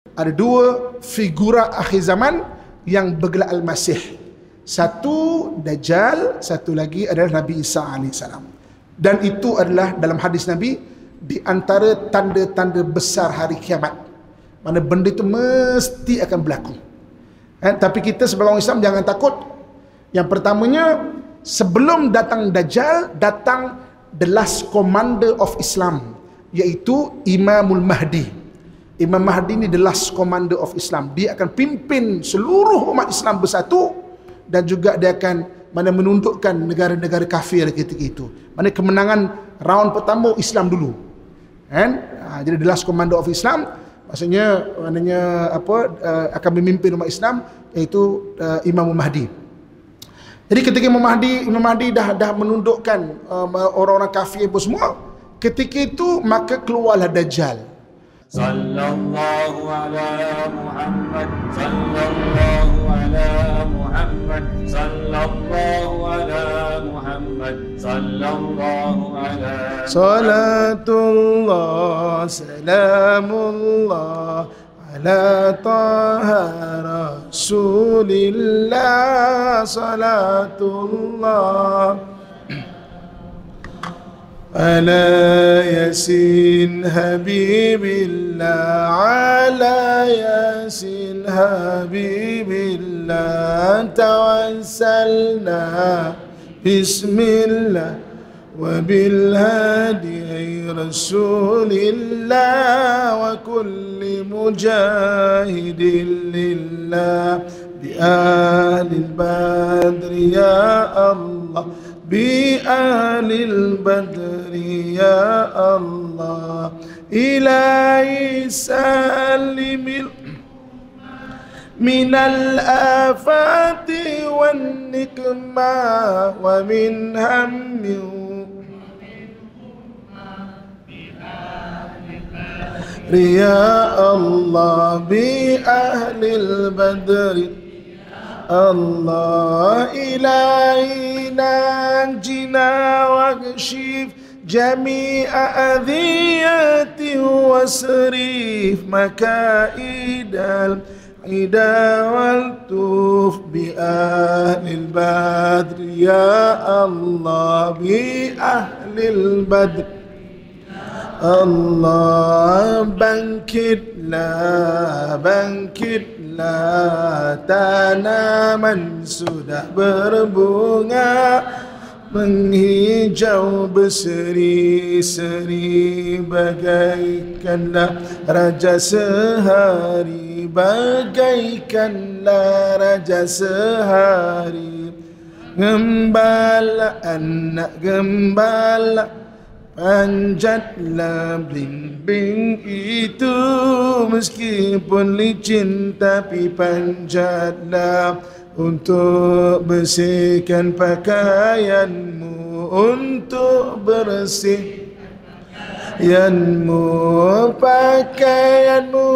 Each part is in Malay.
Ada dua figura akhir zaman yang bergelar Al-Masih. Satu Dajjal, satu lagi adalah Nabi Isa AS. Dan itu adalah dalam hadis Nabi di antara tanda-tanda besar hari kiamat. Mana benda itu mesti akan berlaku. Tapi kita sebagai orang Islam jangan takut. Yang pertamanya, sebelum datang Dajjal, datang the last commander of Islam, iaitu Imamul Mahdi. Imam Mahdi ini the last commander of Islam. Dia akan pimpin seluruh umat Islam bersatu, dan juga dia akan menundukkan negara-negara kafir ketika itu. Mana kemenangan round pertama Islam dulu. Jadi the last commander of Islam, maksudnya akan memimpin umat Islam, iaitu Imam Mahdi. Jadi ketika Imam Mahdi dah menundukkan orang-orang kafir pun semua, ketika itu maka keluarlah Dajjal. Sallallahu ala Muhammad, sallallahu ala Muhammad, sallallahu ala Muhammad, sallallahu ala Salatullah, salamullah ala Taha Rasulillah, salatullah ala Yasin Habibillah, ala Yasin Habibillah, tawassalna bismillah wa bil hadi Rasulillah wa kulli mujahidin lillah bi ahlil badri ya Allah, bi ahlil badri ya Allah, ilahi salimil minal afati wan nikmah wa min hammin ya Allah, bi ahlil badri Allah, ilahi najina wakshif jami'a adhiyati wasrif makaidal ida wal tuf bi ahlil badri ya Allah, bi ahlil badri Allah, bangkitlah, bangkitlah tanaman sudah berbunga, menghijau berseri-seri, bagaikanlah raja sehari, bagaikanlah raja sehari, gembala anak gembala, panjatlah blimbing itu, meskipun licin tapi panjatlah untuk bersihkan pakaianmu, untuk bersih pakaianmu,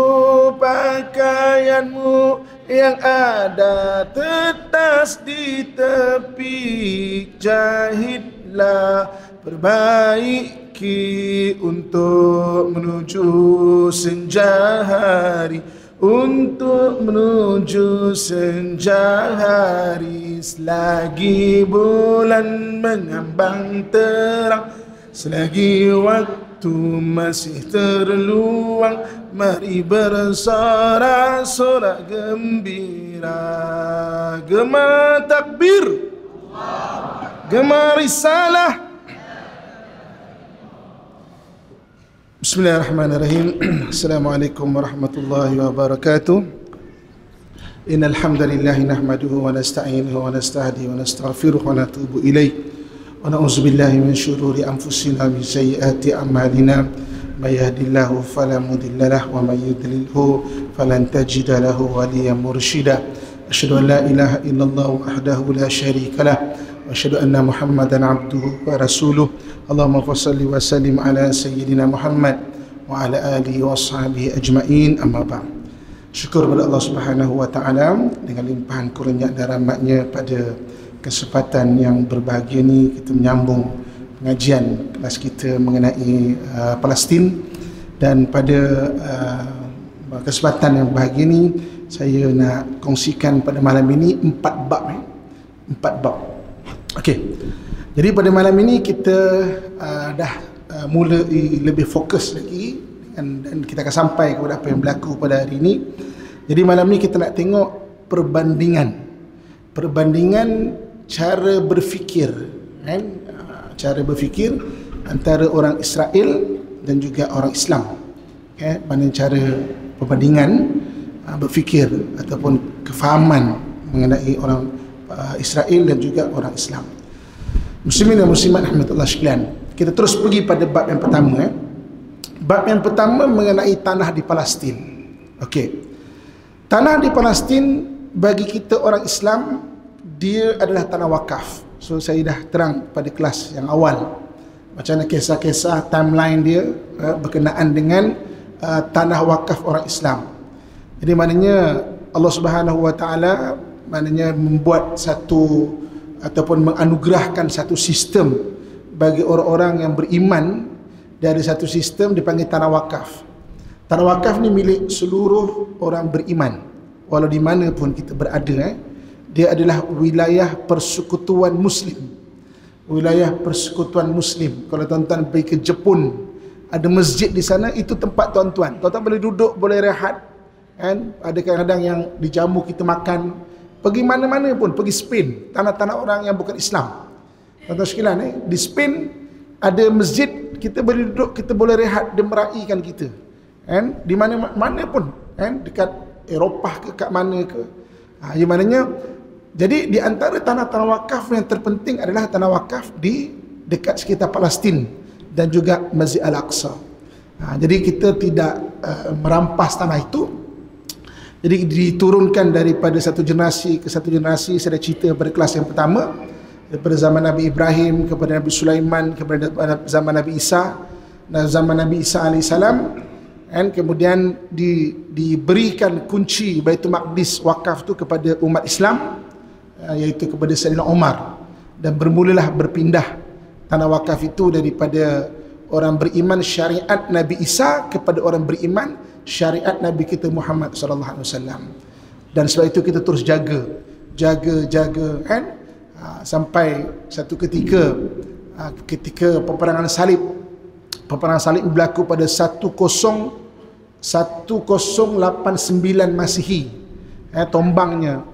pakaianmu yang ada tetas di tepi, jahitlah, perbaiki untuk menuju senja hari, untuk menuju senja hari. Selagi bulan mengambang terang, selagi waktu masih terluang, mari bersorak-sorak gembira, gema takbir, gema risalah. Bismillahirrahmanirrahim. Assalamualaikum warahmatullahi wabarakatuh. Innal hamdalillah nahmaduhu wa nasta'inuhu wa nastahdihi wa nastaghfiruh wa natubu ilaih. Wa na'udzu billahi min syururi anfusina wa min sayyiati a'malina. May yahdihillahu fala mudilla lahu wa may yudlilhu falan tajida lahu waliyyan mursyida. Asyhadu an la ilaha illallah wahdahu la syarika lah wa asyhadu anna Muhammadan abduhu wa rasuluh. Allahumma salli wa sallim ala sayyidina Muhammad wa ala alihi wa ashabihi ajma'in, amma ba'd. Syukur kepada Allah Subhanahu wa taala dengan limpahan kurnia dan rahmatnya pada kesempatan yang berbahagia ni kita menyambung pengajian kelas kita mengenai Palestin. Dan pada kesempatan yang bahagia ni saya nak kongsikan pada malam ini 4 bab. 4 bab. Okey. Jadi pada malam ini kita dah mula lebih fokus lagi dan kita akan sampai kepada apa yang berlaku pada hari ini. Jadi malam ni kita nak tengok perbandingan cara berfikir, kan? Cara berfikir antara orang Israel dan juga orang Islam. Okay? Mana cara perbandingan berfikir ataupun kefahaman mengenai orang Israel dan juga orang Islam. Muslimin dan muslimat rahmatullah sekalian, kita terus pergi pada bab yang pertama. Bab yang pertama mengenai tanah di Palestin. Okey. Tanah di Palestin bagi kita orang Islam, dia adalah tanah wakaf. So saya dah terang pada kelas yang awal macam mana kisah-kisah timeline dia berkenaan dengan tanah wakaf orang Islam. Jadi maknanya Allah Subhanahu Wa Taala maknanya membuat satu ataupun menganugerahkan satu sistem bagi orang-orang yang beriman. Dari satu sistem dipanggil tanah wakaf. Tanah wakaf ni milik seluruh orang beriman, walau di mana pun kita berada. Dia adalah wilayah persekutuan Muslim. Wilayah persekutuan Muslim. Kalau tuan-tuan pergi ke Jepun, ada masjid di sana, itu tempat tuan-tuan. Tuan-tuan boleh duduk, boleh rehat, kan? Ada kadang-kadang yang dijamu kita makan. Pergi mana-mana pun, pergi Spain, tanah-tanah orang yang bukan Islam. Tuan-tuan sekalian, di Spain ada masjid, kita boleh duduk, kita boleh rehat, dia meraihkan kita, kan? Di mana-mana pun, kan? Dekat Eropah ke, kat mana ke. Yang maknanya, jadi di antara tanah-tanah wakaf yang terpenting adalah tanah wakaf di dekat sekitar Palestin dan juga Masjid Al-Aqsa. Jadi kita tidak merampas tanah itu. Jadi diturunkan daripada satu generasi ke satu generasi. Saya dah cerita pada kelas yang pertama, daripada zaman Nabi Ibrahim kepada Nabi Sulaiman, kepada zaman Nabi Isa, dan zaman Nabi Isa AS, dan kemudian diberikan kunci Baitul Maqdis wakaf tu kepada umat Islam, iaitu kepada Sayyidina Umar, dan bermulalah berpindah tanah wakaf itu daripada orang beriman syariat Nabi Isa kepada orang beriman syariat Nabi kita Muhammad sallallahu alaihi wasallam. Dan sebab itu kita terus jaga, kan? Sampai satu ketika peperangan salib berlaku pada 1089 Masihi, tombangnya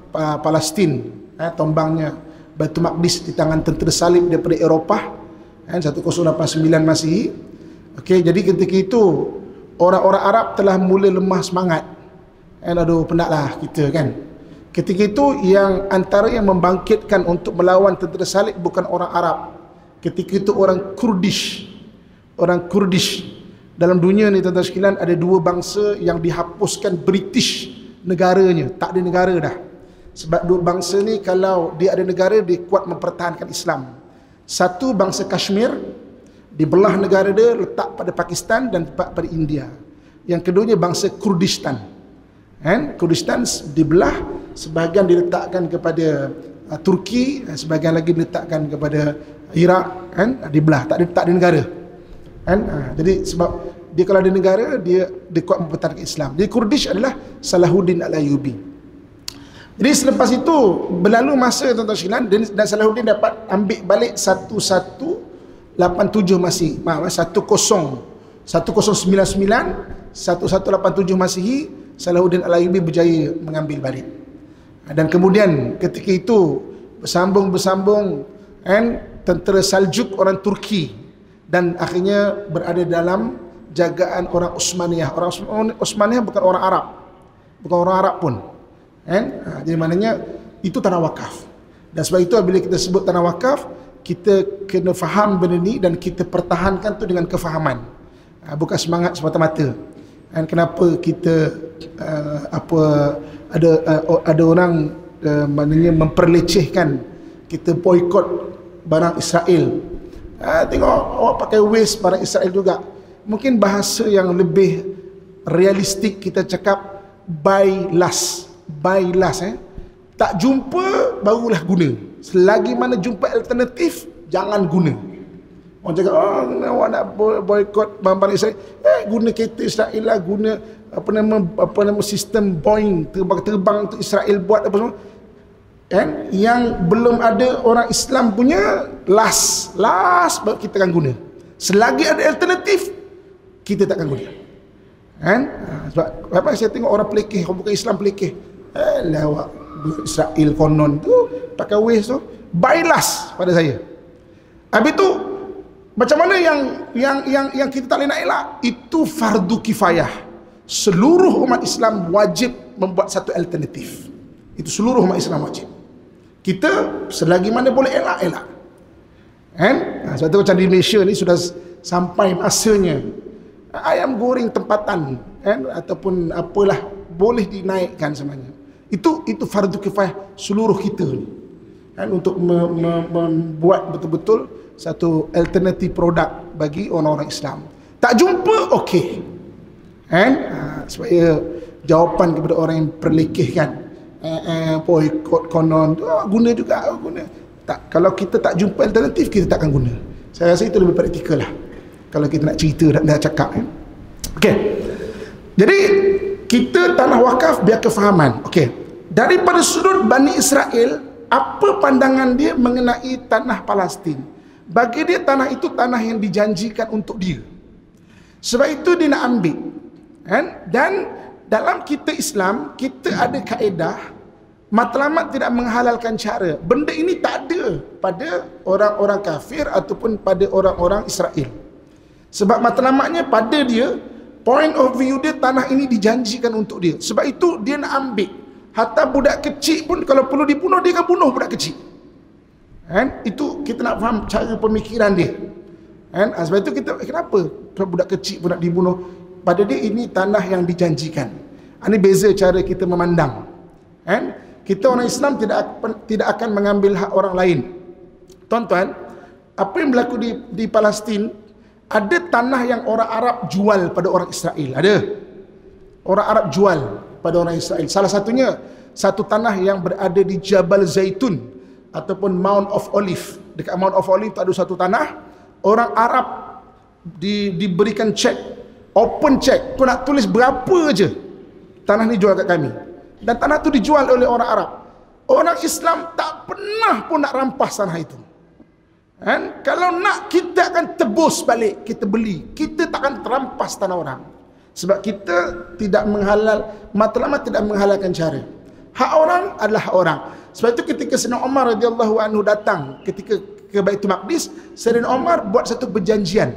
Palestin, tombangnya Baitul Maqdis di tangan tentera salib daripada Eropah, 1089 Masihi. Okey, jadi ketika itu orang-orang Arab telah mula lemah semangat. Aduh, penatlah kita, kan. Ketika itu yang antara yang membangkitkan untuk melawan tentera salib bukan orang Arab. Ketika itu orang Kurdish. Orang Kurdish. Dalam dunia ni tuan-tuan sekalian, ada dua bangsa yang dihapuskan British negaranya, tak ada negara dah. Sebab dua bangsa ni kalau dia ada negara, dia kuat mempertahankan Islam. Satu bangsa Kashmir, dibelah negara dia, letak pada Pakistan dan letak pada India. Yang keduanya bangsa Kurdistan. Kurdistan dibelah, sebahagian diletakkan kepada Turki, sebahagian lagi diletakkan kepada Iraq, dibelah, tak ada negara. Jadi sebab dia kalau ada negara, dia kuat mempertahankan Islam. Jadi Kurdish adalah Salahuddin Al-Ayyubi. Jadi selepas itu berlalu masa tuan-tuan sekalian, dan Salahuddin dapat ambil balik 1187 Masihi. 1199 1187 Masihi, Salahuddin Al-Ayyubi berjaya mengambil balik. Dan kemudian ketika itu bersambung tentera Saljuk orang Turki, dan akhirnya berada dalam jagaan orang Utsmaniyah. Orang Utsmaniyah bukan orang Arab, bukan orang Arab pun, jadi maknanya itu tanah wakaf. Dan sebab itu bila kita sebut tanah wakaf, kita kena faham benda ni dan kita pertahankan tu dengan kefahaman, bukan semangat semata-mata. Dan kenapa kita ada orang maknanya memperlecehkan, kita boikot barang Israel. Tengok awak pakai waste barang Israel juga. Mungkin bahasa yang lebih realistik kita cakap buy last. Tak jumpa barulah guna. Selagi mana jumpa alternatif, jangan guna. Orang cakap, awak nak boykot barang-barang Israel. Guna kereta Israel lah, guna apa nama sistem Boeing terbang untuk Israel buat apa semua. Yang belum ada orang Islam punya last baru kita akan guna. Selagi ada alternatif, kita tak akan guna. Sebab apa saya tengok orang pelikih, orang bukan Islam pelikih. Awak Israel konon tu pakai waste tu, buy last pada saya. Habis tu macam mana yang kita tak boleh nak elak? Itu fardu kifayah. Seluruh umat Islam wajib membuat satu alternatif. Itu seluruh umat Islam wajib. Kita selagi mana boleh elak. Sebab tu macam di Malaysia ni sudah sampai masanya ayam goreng tempatan ataupun apalah boleh dinaikkan sebenarnya. Itu fardu kifayah seluruh kita ni. Untuk membuat betul-betul satu alternatif produk bagi orang-orang Islam. Tak jumpa, okey. Supaya jawapan kepada orang yang perlekehkan, boykot konon, guna juga, guna. Tak, kalau kita tak jumpa alternatif, kita tak akan guna. Saya rasa itu lebih praktikal lah. Kalau kita nak cerita, nak cakap. Okey. Jadi, kita tanah wakaf biar kefahaman. Okey. Daripada sudut Bani Israel, apa pandangan dia mengenai tanah Palestin? Bagi dia tanah itu tanah yang dijanjikan untuk dia. Sebab itu dia nak ambil. Dan dalam kita Islam, kita ada kaedah matlamat tidak menghalalkan cara. Benda ini tak ada pada orang-orang kafir ataupun pada orang-orang Israel. Sebab matlamatnya pada dia, point of view dia, tanah ini dijanjikan untuk dia. Sebab itu dia nak ambil. Hatta budak kecil pun kalau perlu dibunuh, dia akan bunuh budak kecil. Itu kita nak faham cara pemikiran dia. Sebab itu kita, kenapa budak kecil pun nak dibunuh? Pada dia ini tanah yang dijanjikan. Ini beza cara kita memandang. Kita orang Islam tidak akan mengambil hak orang lain. Tuan-tuan, apa yang berlaku di Palestin, ada tanah yang orang Arab jual pada orang Israel. Ada. Orang Arab jual pada orang Israel. Salah satunya satu tanah yang berada di Jabal Zaitun ataupun Mount of Olive. Dekat Mount of Olive tu ada satu tanah, orang Arab diberikan cek, open cek, kau nak tulis berapa je, tanah ni jual kat kami. Dan tanah tu dijual oleh orang Arab. Orang Islam tak pernah pun nak rampas tanah itu. Kalau nak, kita akan tebus balik, kita beli. Kita tak akan terampas tanah orang. Sebab kita tidak matlamat tidak menghalalkan cara. Hak orang adalah hak orang. Sebab itu ketika Sayyidina Umar radhiyallahu anhu datang ketika ke Baitul Maqdis, Sayyidina Umar buat satu perjanjian.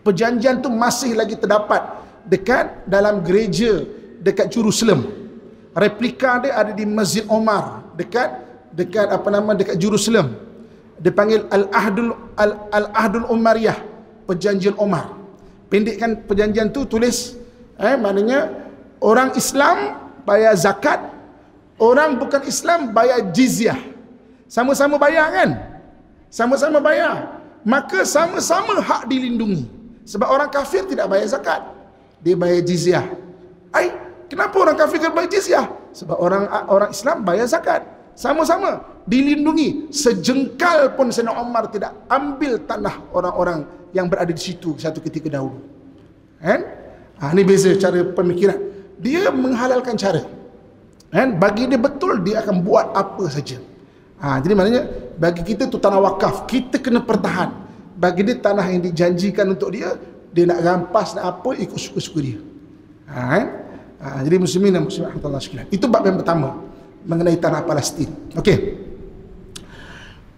Perjanjian tu masih lagi terdapat dekat dalam gereja dekat Jerusalem. Replika dia ada di Masjid Omar dekat Jerusalem. Dia panggil Al-Ahdul Umariyah, perjanjian Omar. Pendekkan perjanjian tu tulis maknanya orang Islam bayar zakat, orang bukan Islam bayar jizyah. Sama-sama bayar kan? Sama-sama bayar. Maka sama-sama hak dilindungi. Sebab orang kafir tidak bayar zakat, dia bayar jizyah. Kenapa orang kafir kena bayar jizyah? Sebab orang Islam bayar zakat. Sama-sama dilindungi. Sejengkal pun Sayyidina Umar tidak ambil tanah orang-orang yang berada di situ satu ketika dahulu. Ini beza cara pemikiran. Dia menghalalkan cara. Bagi dia betul, dia akan buat apa saja. Jadi maknanya bagi kita tu tanah wakaf, kita kena pertahan. Bagi dia tanah yang dijanjikan untuk dia, dia nak rampas nak apa, ikut suka-suka dia. Jadi muslimin dan muslimat rahmatullah sekalian. Itu bab yang pertama mengenai tanah Palestin. Okey.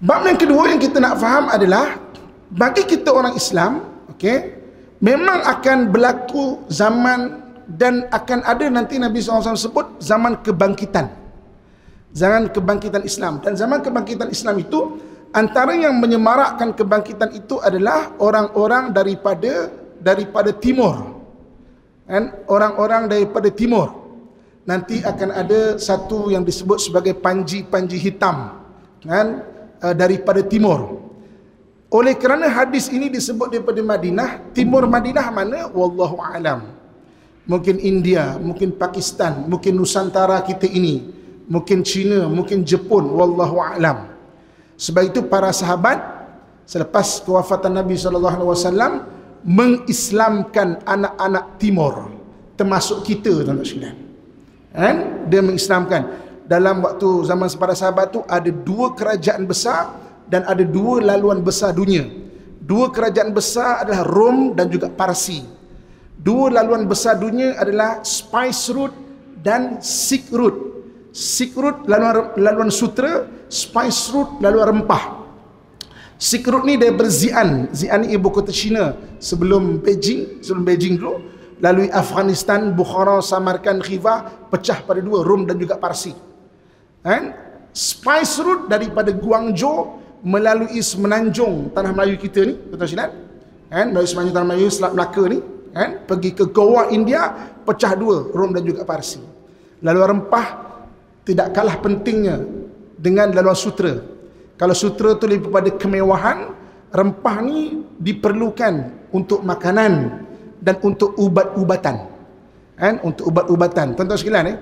Bab yang kedua yang kita nak faham adalah bagi kita orang Islam, okey, memang akan berlaku zaman dan akan ada nanti Nabi SAW sebut zaman kebangkitan. Zaman kebangkitan Islam. Dan zaman kebangkitan Islam itu, antara yang menyemarakkan kebangkitan itu adalah orang-orang daripada timur. Orang-orang daripada timur. Nanti akan ada satu yang disebut sebagai panji-panji hitam daripada timur. Oleh kerana hadis ini disebut daripada Madinah, timur Madinah mana? Wallahu a'lam. Mungkin India, mungkin Pakistan, mungkin Nusantara kita ini, mungkin China, mungkin Jepun, wallahu a'lam. Sebab itu para sahabat selepas kewafatan Nabi SAW, mengislamkan anak-anak Timur, termasuk kita, tuan-tuan sekalian. Dia mengislamkan. Dalam waktu zaman para sahabat tu ada 2 kerajaan besar dan ada 2 laluan besar dunia. 2 kerajaan besar adalah Rom dan juga Parsi. 2 laluan besar dunia adalah Spice Route dan Silk Route. Silk Route laluan sutra, Spice Route laluan rempah. Silk Route ni daripada Xi'an. Xi'an ni ibu kota China sebelum Beijing dulu. Lalui Afghanistan, Bukhara, Samarkand, Khiva, pecah pada 2, Rom dan juga Parsi. Spice Route daripada Guangzhou melalui Semenanjung tanah Melayu kita ni, tuan-tuan sekalian, melalui Semenanjung tanah Melayu, Selat Melaka ni, pergi ke Goa India, pecah 2, Rom dan juga Parsi. Laluan rempah tidak kalah pentingnya dengan laluan sutra. Kalau sutra tu lebih pada kemewahan, rempah ni diperlukan untuk makanan dan untuk ubat-ubatan. Untuk ubat-ubatan. Tuan-tuan sekalian,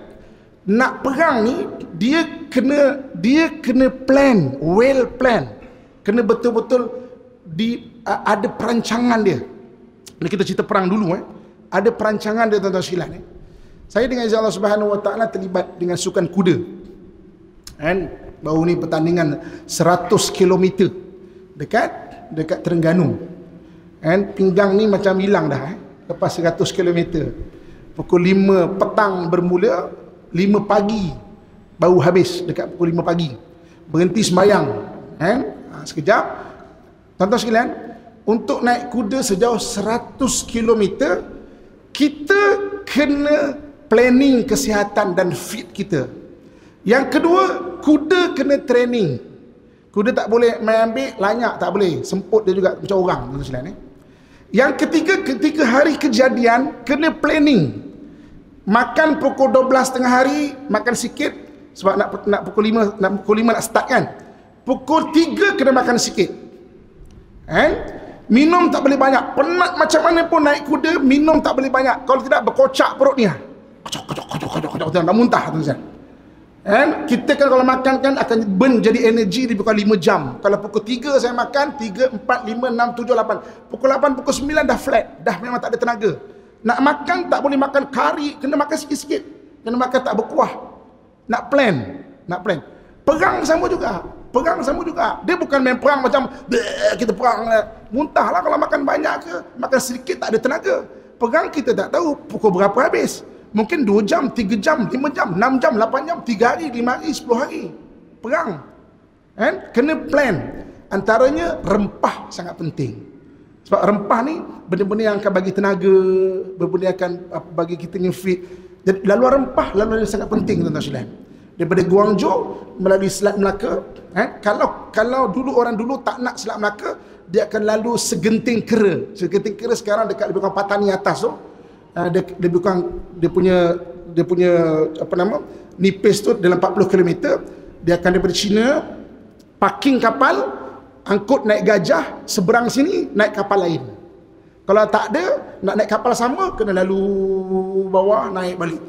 nak perang ni dia kena plan, well plan. Kena betul-betul ada perancangan dia. Ni kita cerita perang dulu, ada perancangan dia, tuan-tuan sekalian. Saya dengan izin Allah Subhanahu Wa Taala terlibat dengan sukan kuda. Baru ni pertandingan 100 km dekat Terengganu. Pinggang ni macam hilang dah lepas 100 km. Pukul 5 petang bermula, 5 pagi baru habis, dekat pukul 5 pagi. Berhenti sembahyang. Sekejap. Tuan-tuan sekalian, untuk naik kuda sejauh 100 km, kita kena planning kesihatan dan fit kita. Yang kedua, kuda kena training. Kuda tak boleh main ambil, lanyak tak boleh. Semput dia juga macam orang, tuan-tuan sekalian. Yang ketiga, ketika hari kejadian, kena planning. Makan pukul 12 tengah hari, makan sikit. Sebab nak pukul 5 nak start kan. Pukul 3 kena makan sikit. Minum tak boleh banyak. Penat macam mana pun naik kuda, minum tak boleh banyak. Kalau tidak, berkocak perut ni. Kocok, nak muntah, tuan-tuan. Kita kan kalau makan kan akan burn jadi energi di pukul 5 jam. Kalau pukul 3 saya makan, 3, 4, 5, 6, 7, 8. Pukul 8, pukul 9 dah flat. Dah memang tak ada tenaga. Nak makan tak boleh makan kari, kena makan sikit-sikit. Kena makan tak berkuah. Nak plan. Perang sama juga. Dia bukan main perang macam kita perang muntah lah kalau makan banyak ke, makan sedikit tak ada tenaga. Perang kita tak tahu pukul berapa habis. Mungkin 2 jam, 3 jam, 5 jam, 6 jam, 8 jam, 3 hari, 5 hari, 10 hari. Perang. Kena plan. Antaranya rempah sangat penting. Sebab rempah ni benda-benda yang akan bagi tenaga, benda-benda yang akan bagi kita fit. Jadi laluan rempah, laluan yang sangat penting, tuan-tuan sekalian. Daripada Guangzhou melalui Selat Melaka, kalau dulu orang dulu tak nak Selat Melaka, dia akan lalu Segenting Kera. Segenting Kera sekarang dekat lebih kurang Patani atas tu. Lebih kurang dia punya apa nama, nipis tu dalam 40 km. Dia akan daripada China parking kapal, angkut naik gajah, seberang sini naik kapal lain. Kalau tak ada, nak naik kapal sama, kena lalu bawah, naik balik.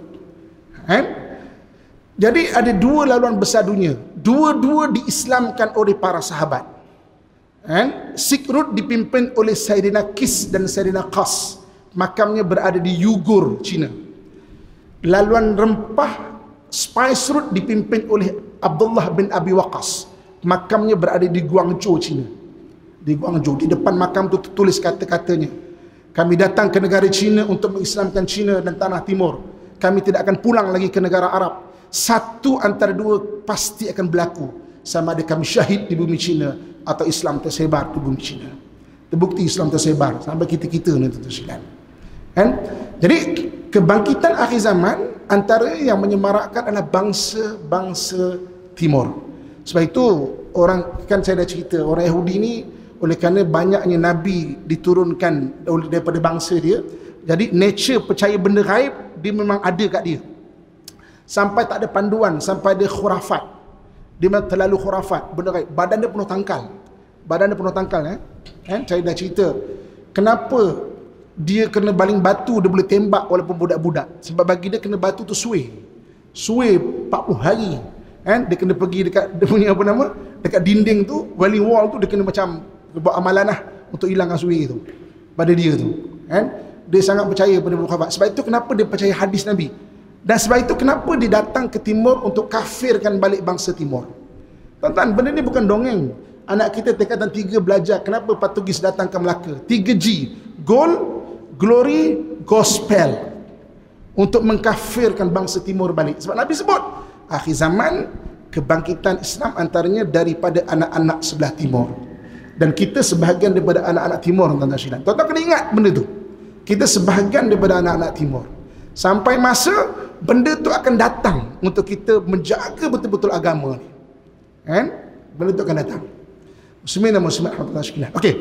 Jadi ada 2 laluan besar dunia. Dua-dua diislamkan oleh para sahabat. Silk Route dipimpin oleh Sayyidina Qis dan Sayyidina Qas. Makamnya berada di Uyghur, China. Laluan rempah Spice Route dipimpin oleh Abdullah bin Abi Waqqas. Makamnya berada di Guangzhou, China. Di Guangzhou, di depan makam tu tertulis kata-katanya, kami datang ke negara China untuk mengislamkan China dan tanah timur. Kami tidak akan pulang lagi ke negara Arab. Satu antara 2 pasti akan berlaku. Sama ada kami syahid di bumi China atau Islam tersebar di bumi China. Terbukti Islam tersebar sampai kita-kita ni, tuan-tuan sekalian. Jadi kebangkitan akhir zaman antara yang menyemarakkan adalah bangsa-bangsa timur. Sebab itu orang, kan saya dah cerita, orang Yahudi ni oleh kerana banyaknya nabi diturunkan daripada bangsa dia, jadi nature percaya benda gaib dia memang ada kat dia. Sampai tak ada panduan, sampai ada khurafat. Dia memang terlalu khurafat, benda gaib. Badan dia penuh tangkal. Saya dah cerita kenapa dia kena baling batu, dia boleh tembak walaupun budak-budak. Sebab bagi dia kena batu tu suih 40 hari. Dia kena pergi dekat dia punya apa nama, dekat dinding tu, wailing wall tu, dia kena macam buat amalan lah untuk hilangkan suri tu pada dia tu, kan? Dia sangat percaya pada mukhabat. Sebab itu kenapa dia percaya hadis Nabi, dan sebab itu kenapa dia datang ke timur untuk kafirkan balik bangsa timur. Tuan-tuan, benda ni bukan dongeng. Anak kita tingkatan 3 belajar kenapa Portugis datang ke Melaka. 3G, gold, glory, gospel, untuk mengkafirkan bangsa timur balik. Sebab Nabi sebut akhir zaman kebangkitan Islam antaranya daripada anak-anak sebelah timur, dan kita sebahagian daripada anak-anak timur. Tuan-tuan kena ingat benda tu, kita sebahagian daripada anak-anak timur. Sampai masa benda tu akan datang untuk kita menjaga betul-betul agama ni, kan? Benda tu akan datang. Muslimin dan muslimat rahmatullahi sekalian. Okey,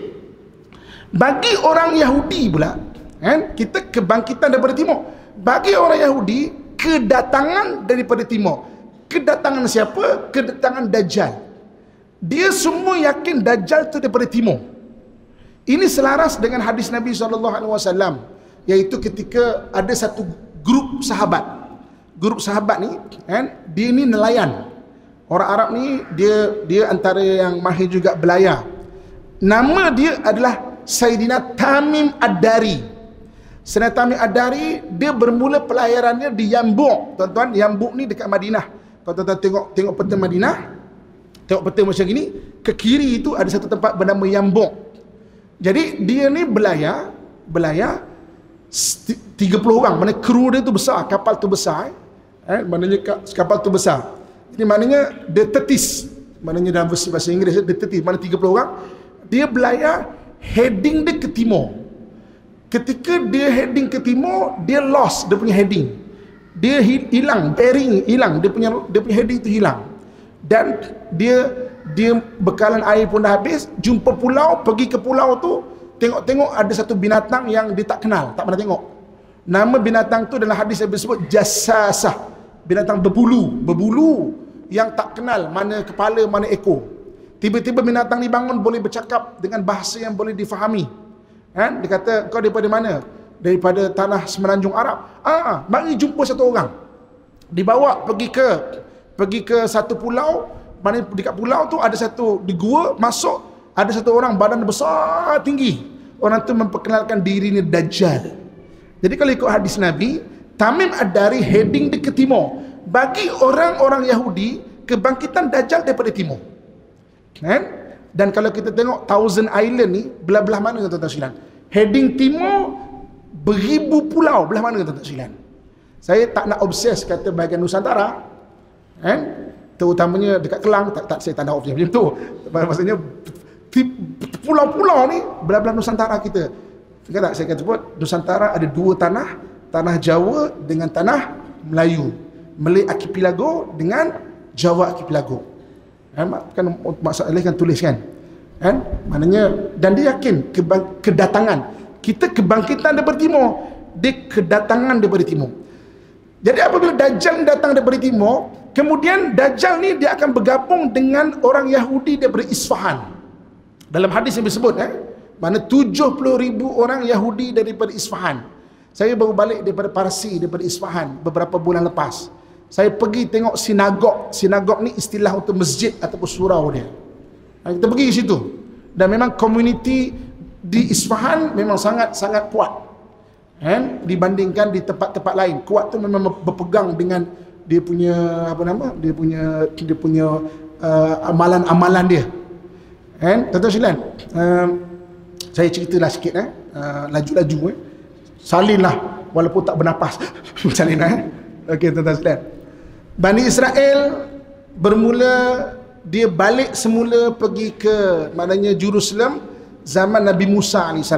bagi orang Yahudi pula, kan, kita kebangkitan daripada timur. Bagi orang Yahudi, kedatangan daripada timur. Kedatangan siapa? Kedatangan Dajjal. Dia semua yakin Dajjal tu daripada timur. Ini selaras dengan hadis Nabi SAW, iaitu ketika ada satu grup sahabat. Grup sahabat ni, kan, dia ni nelayan. Orang Arab ni dia antara yang mahir juga belayar. Nama dia adalah Sayyidina Tamim Ad-Dari. Sayyidina Tamim Ad-Dari, dia bermula pelayarannya di Yambuk. Tuan-tuan, Yambuk ni dekat Madinah. Kalau tuan-tuan tengok peta Madinah, tengok peta macam gini, ke kiri itu ada satu tempat bernama Yambuk. Jadi dia ni belayar 30 orang. Maknanya kru dia tu besar, kapal tu besar. Maknanya kapal tu besar. Jadi maknanya dia tetis. Maknanya dalam versi bahasa Inggeris dia tetis. Maknanya 30 orang. Dia belayar, heading dia ke timur. Ketika dia heading ke timur, dia lost dia punya heading. Dia hilang, bearing hilang, dia punya heading tu hilang. Dan dia bekalan air pun dah habis, jumpa pulau, pergi ke pulau tu, tengok-tengok ada satu binatang yang dia tak kenal, tak pernah tengok. Nama binatang tu dalam hadis yang disebut Jassasah, binatang berbulu yang tak kenal mana kepala, mana ekor. Tiba-tiba binatang ni bangun, boleh bercakap dengan bahasa yang boleh difahami. Kan? Dia kata, kau daripada mana? Daripada tanah semenanjung Arab. Mari jumpa satu orang. Dibawa pergi ke satu pulau. Mana dekat pulau tu ada satu, di gua masuk, ada satu orang badan besar tinggi. Orang tu memperkenalkan dirinya Dajjal. Jadi kalau ikut hadis Nabi, Tamim Ad-Dari heading dia ke timur. Bagi orang-orang Yahudi, kebangkitan Dajjal daripada timur. Kan? Dan kalau kita tengok Thousand Island ni, belah-belah mana tuan-tuan sekalian? Heading timur, beribu pulau, belah mana tuan-tuan sekalian? Saya tak nak obses kata bahagian Nusantara, kan? Terutamanya dekat Kelang, saya tak nak obses macam tu. Maksudnya pulau-pulau ni belah-belah Nusantara kita. Saya kata sebut Nusantara ada 2 tanah, tanah Jawa dengan tanah Melayu, Malay Archipelago dengan Jawa Archipelago. Kan masalah kan tulis kan, maknanya, dan dia yakin kedatangan kita, kebangkitan daripada timur, dia kedatangan daripada timur. Jadi apabila Dajjal datang daripada timur, kemudian Dajjal ni dia akan bergabung dengan orang Yahudi daripada Isfahan. Dalam hadis yang disebut, mana 70,000 orang Yahudi daripada Isfahan. Saya baru balik daripada Parsi, daripada Isfahan beberapa bulan lepas. Saya pergi tengok sinagog. Sinagog ni istilah untuk masjid ataupun surau dia. Kita pergi ke situ. Dan memang komuniti di Isfahan memang sangat-sangat kuat. Dibandingkan di tempat-tempat lain. Kuat tu memang berpegang dengan dia punya dia punya amalan-amalan dia. Tuan-tuan sekalian, saya ceritalah sikit laju-laju salinlah walaupun tak bernapas. Salin okey tuan-tuan sekalian. Bani Israel bermula, dia balik semula pergi ke maknanya Jerusalem zaman Nabi Musa AS.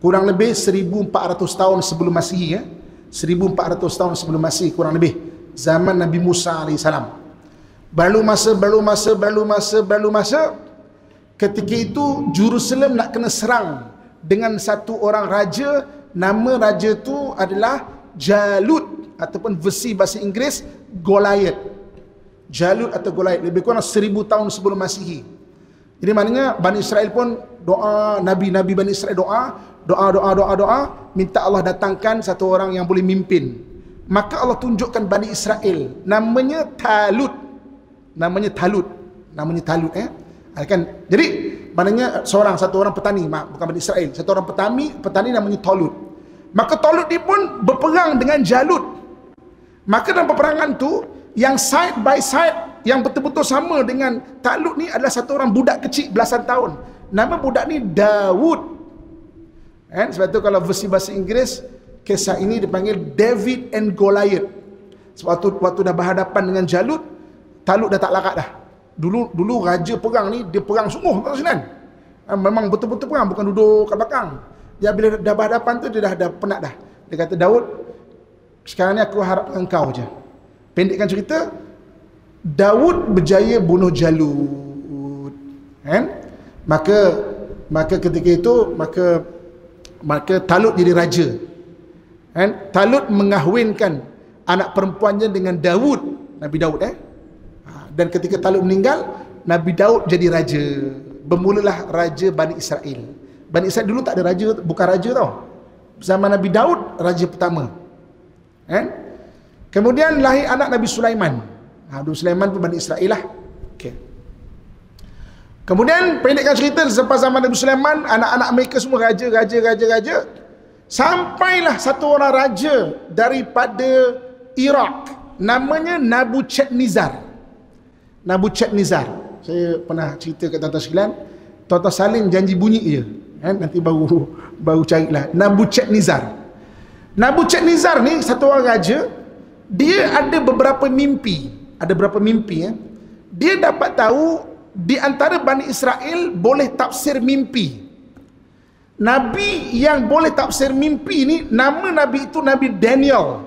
Kurang lebih 1400 tahun sebelum Masihi, 1400 tahun sebelum Masihi kurang lebih, zaman Nabi Musa AS. Berlalu masa, ketika itu Jerusalem nak kena serang dengan satu orang raja. Nama raja tu adalah Jalut, ataupun versi bahasa Inggeris Goliath. Jalut atau Goliath, lebih kurang 1000 tahun sebelum Masihi. Jadi maknanya Bani Israel pun doa, nabi-nabi Bani Israel doa, minta Allah datangkan satu orang yang boleh mimpin. Maka Allah tunjukkan Bani Israel, namanya Talut. Kan? Jadi maknanya satu orang petani, bukan Bani Israel, satu orang petani namanya Talut. Maka Talut ni pun berperang dengan Jalut. Maka dalam peperangan tu, yang side by side, yang betul-betul sama dengan Talut ni adalah satu orang budak kecil belasan tahun. Nama budak ni Daud. Sebab tu kalau versi bahasa Inggeris, kisah ini dipanggil David and Goliath. Sebab waktu dah berhadapan dengan Jalut, Talut dah tak larat dah. Dulu raja perang ni, dia perang sungguh, tak senang. Memang betul-betul perang, bukan duduk kat belakang. Dia bila dah berhadapan tu, dia dah penat dah. Dia kata, Daud, sekarang ni aku harap engkau je. Pendekkan cerita, Daud berjaya bunuh Jalut. Maka ketika itu, maka Talut jadi raja. Talut mengahwinkan anak perempuannya dengan Daud, Nabi Daud. Dan ketika Talut meninggal, Nabi Daud jadi raja. Bermulalah raja Bani Israel. Bani Israel dulu tak ada raja, bukan raja tau. Zaman Nabi Daud, raja pertama. Kemudian lahir anak Nabi Sulaiman. Nabi Sulaiman pun Bani Israel lah. Okay. Kemudian pendekkan cerita, selepas zaman Nabi Sulaiman, anak-anak mereka semua raja. Sampailah satu orang raja daripada Iraq, namanya Nabucodonosor. Saya pernah cerita kat tuan-tuan sekalian, tuan-tuan salin janji bunyi je, nanti baru carilah. Nabucodonosor ni satu orang raja. Dia ada beberapa mimpi. Dia dapat tahu di antara Bani Israel boleh tafsir mimpi. Nabi yang boleh tafsir mimpi ni, nama Nabi itu Nabi Daniel.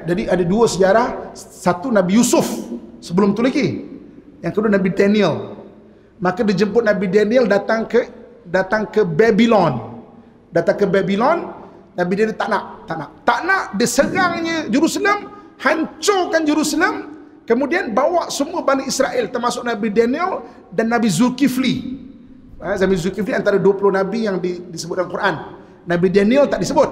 Jadi ada dua sejarah. Satu Nabi Yusuf, sebelum tu lagi. Yang kedua Nabi Daniel. Maka dia jemput Nabi Daniel datang ke Babylon. Nabi Daniel tak nak. Dia serangnya Jerusalem, hancurkan Jerusalem. Kemudian bawa semua Bani Israel, termasuk Nabi Daniel dan Nabi Zulkifli. Nabi Zulkifli antara 20 Nabi yang disebut dalam Quran. Nabi Daniel tak disebut.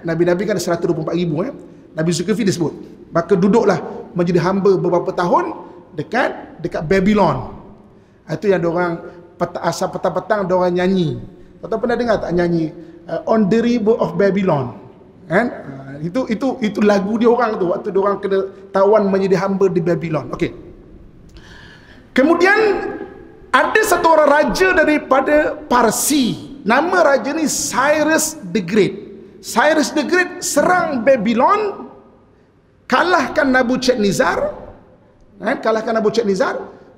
Nabi-Nabi kan 124,000. Nabi Zulkifli disebut. Maka duduklah menjadi hamba beberapa tahun dekat Babylon. Itu yang diorang asal petang-petang diorang nyanyi. Kau pernah dengar tak nyanyi On the River of Babylon? Itu lagu dia orang tu waktu dia orang kena tawan menjadi hamba di Babylon. Okey. Kemudian ada satu orang raja daripada Parsi. Nama raja ni Cyrus the Great. Cyrus the Great serang Babylon, kalahkan Nabucodonosor,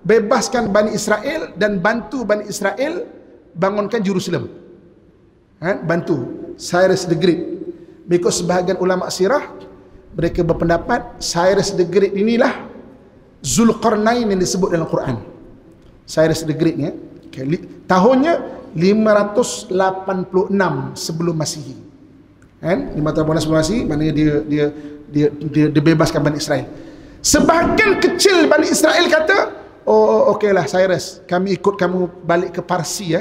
bebaskan Bani Israel dan bantu Bani Israel bangunkan Jerusalem. Bantu Cyrus the Great. Because sebahagian ulama sirah mereka berpendapat Cyrus the Great inilah Zulkarnain yang disebut dalam Quran. Cyrus the Great ni, tahunnya 586 sebelum Masihi. 586 sebelum Masihi, maknanya dia bebaskan Bani Israel. Sebahagian kecil Bani Israel kata, okeylah Cyrus, kami ikut kamu balik ke Parsi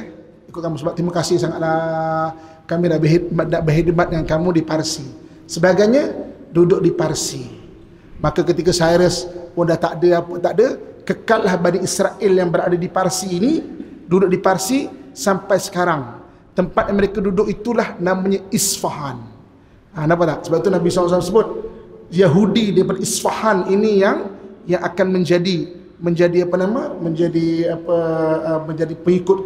ikut kamu sebab terima kasih sangatlah, kami dah berkhidmat dengan kamu di Parsi. Sebagainya duduk di Parsi. Maka ketika Cyrus pun dah tak ada, kekallah Bani Israel yang berada di Parsi ini, duduk di Parsi sampai sekarang. Tempat yang mereka duduk itulah namanya Isfahan. Nampak tak? Sebab itu Nabi SAW sebut Yahudi daripada Isfahan ini yang akan menjadi pengikut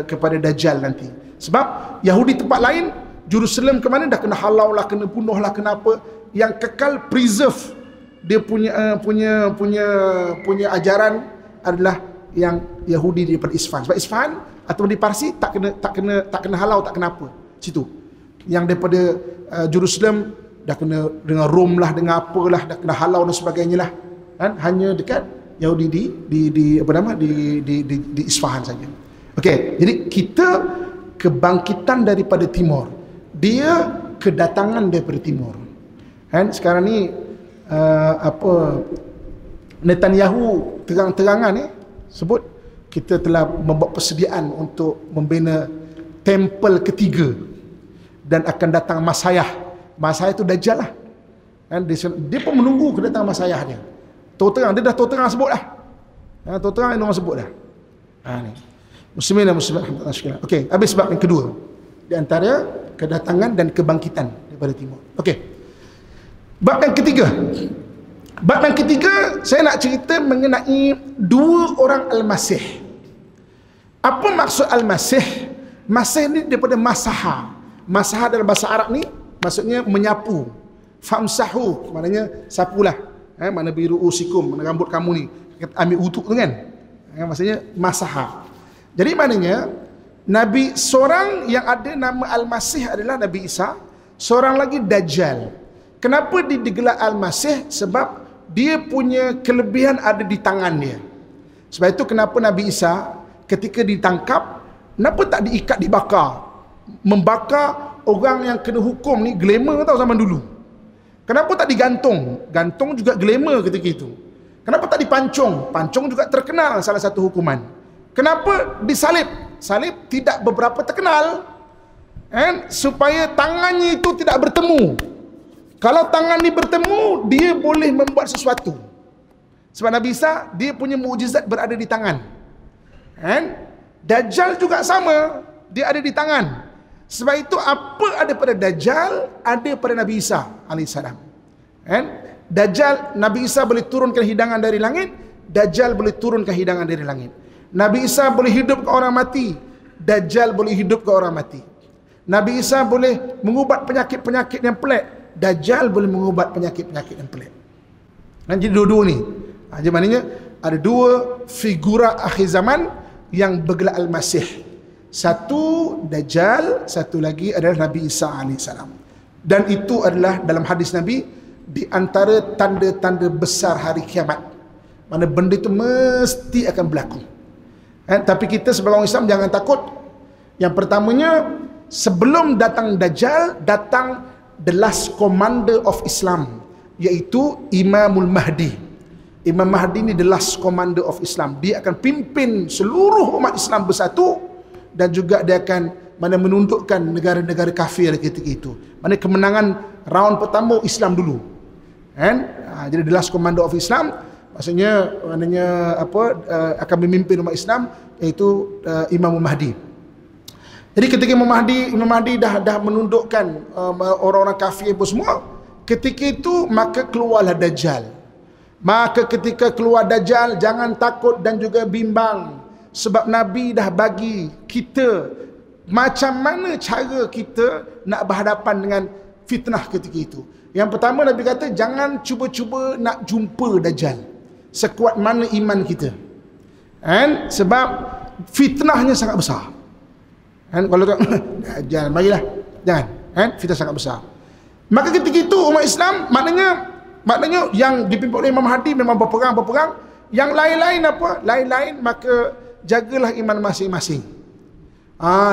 kepada Dajjal nanti. Sebab Yahudi tempat lain, Jerusalem ke mana dah kena halau lah, kena bunuh lah, kenapa? Yang kekal preserve dia punya ajaran adalah yang Yahudi daripada Isfahan. Sebab Isfahan atau di Parsi tak kena halau, tak kena apa situ. Yang daripada Jerusalem dah kena dengan Rom lah, dengan apalah, dah kena halau dan sebagainya lah. Hanya dekat Yahudi di Isfahan saja. Okey, jadi kita kebangkitan daripada timur, dia kedatangan daripada timur. Sekarang ni Netanyahu terang-terangan sebut kita telah membuat persediaan untuk membina tempel ketiga dan akan datang Masayah. Masayah itu Dajjal lah. Dia pun menunggu kedatangan Masayah dia. Dia dah terang sebut lah. Terang yang orang sebut dah. Ni. Muslimin dan muslimat rahmatullahi sekalian. Okey, habis bab yang kedua. Di antara kedatangan dan kebangkitan daripada timur. Okey. Bab yang ketiga. Bab yang ketiga, saya nak cerita mengenai dua orang Al-Masih. Apa maksud Al-Masih? Masih ni daripada masaha. Masaha dalam bahasa Arab ni maksudnya menyapu. Famsahu, maknanya sapulah. Mana biru usikum, mana rambut kamu ni. Ambil uduk tu kan. Maksudnya masaha. Jadi maknanya Nabi seorang yang ada nama Al-Masih adalah Nabi Isa, seorang lagi Dajjal. Kenapa digelar Al-Masih? Sebab dia punya kelebihan ada di tangan dia. Sebab itu kenapa Nabi Isa ketika ditangkap, kenapa tak diikat, dibakar? Membakar orang yang kena hukum ni glamour tau zaman dulu. Kenapa tak digantung? Gantung juga glamour ketika itu. Kenapa tak dipancung? Pancung juga terkenal salah satu hukuman. Kenapa disalib? Salib tidak beberapa terkenal. Supaya tangannya itu tidak bertemu. Kalau tangan ni bertemu, dia boleh membuat sesuatu. Sebab Nabi Isa, dia punya mukjizat berada di tangan. Dajjal juga sama, dia ada di tangan. Sebab itu apa ada pada Dajjal, ada pada Nabi Isa alaihissalam. Dajjal, Nabi Isa boleh turunkan hidangan dari langit, Dajjal boleh turunkan hidangan dari langit. Nabi Isa boleh hidup ke orang mati, Dajjal boleh hidup ke orang mati. Nabi Isa boleh mengubat penyakit-penyakit yang pelik, Dajjal boleh mengubat penyakit-penyakit yang pelik. Jadi dua-dua ni. Jadi maknanya ada dua figura akhir zaman yang bergelar Al-Masih. Satu Dajjal, satu lagi adalah Nabi Isa alaihissalam. Dan itu adalah dalam hadis Nabi di antara tanda-tanda besar hari kiamat. Mana benda itu mesti akan berlaku. Tapi kita sebagai orang Islam jangan takut. Yang pertamanya, sebelum datang Dajjal, datang the last commander of Islam, iaitu Imamul Mahdi. Imam Mahdi ni the last commander of Islam. Dia akan pimpin seluruh umat Islam bersatu, dan juga dia akan menundukkan negara-negara kafir ketika itu. Mana kemenangan round pertama Islam dulu. Jadi the last commander of Islam, maksudnya akan memimpin umat Islam, iaitu Imam Mahdi. Jadi ketika Imam Mahdi dah menundukkan orang-orang kafir pun semua, ketika itu maka keluarlah Dajjal. Maka ketika keluar Dajjal, jangan takut dan juga bimbang, sebab Nabi dah bagi kita macam mana cara kita nak berhadapan dengan fitnah ketika itu. Yang pertama, Nabi kata jangan cuba-cuba nak jumpa Dajjal sekuat mana iman kita. Sebab fitnahnya sangat besar. Kalau tak Dajjal, marilah. Jangan. Fitnah sangat besar. Maka ketika itu umat Islam, maknanya yang dipimpin oleh Imam Mahdi memang berperang. Yang lain-lain apa? Lain-lain maka jagalah iman masing-masing.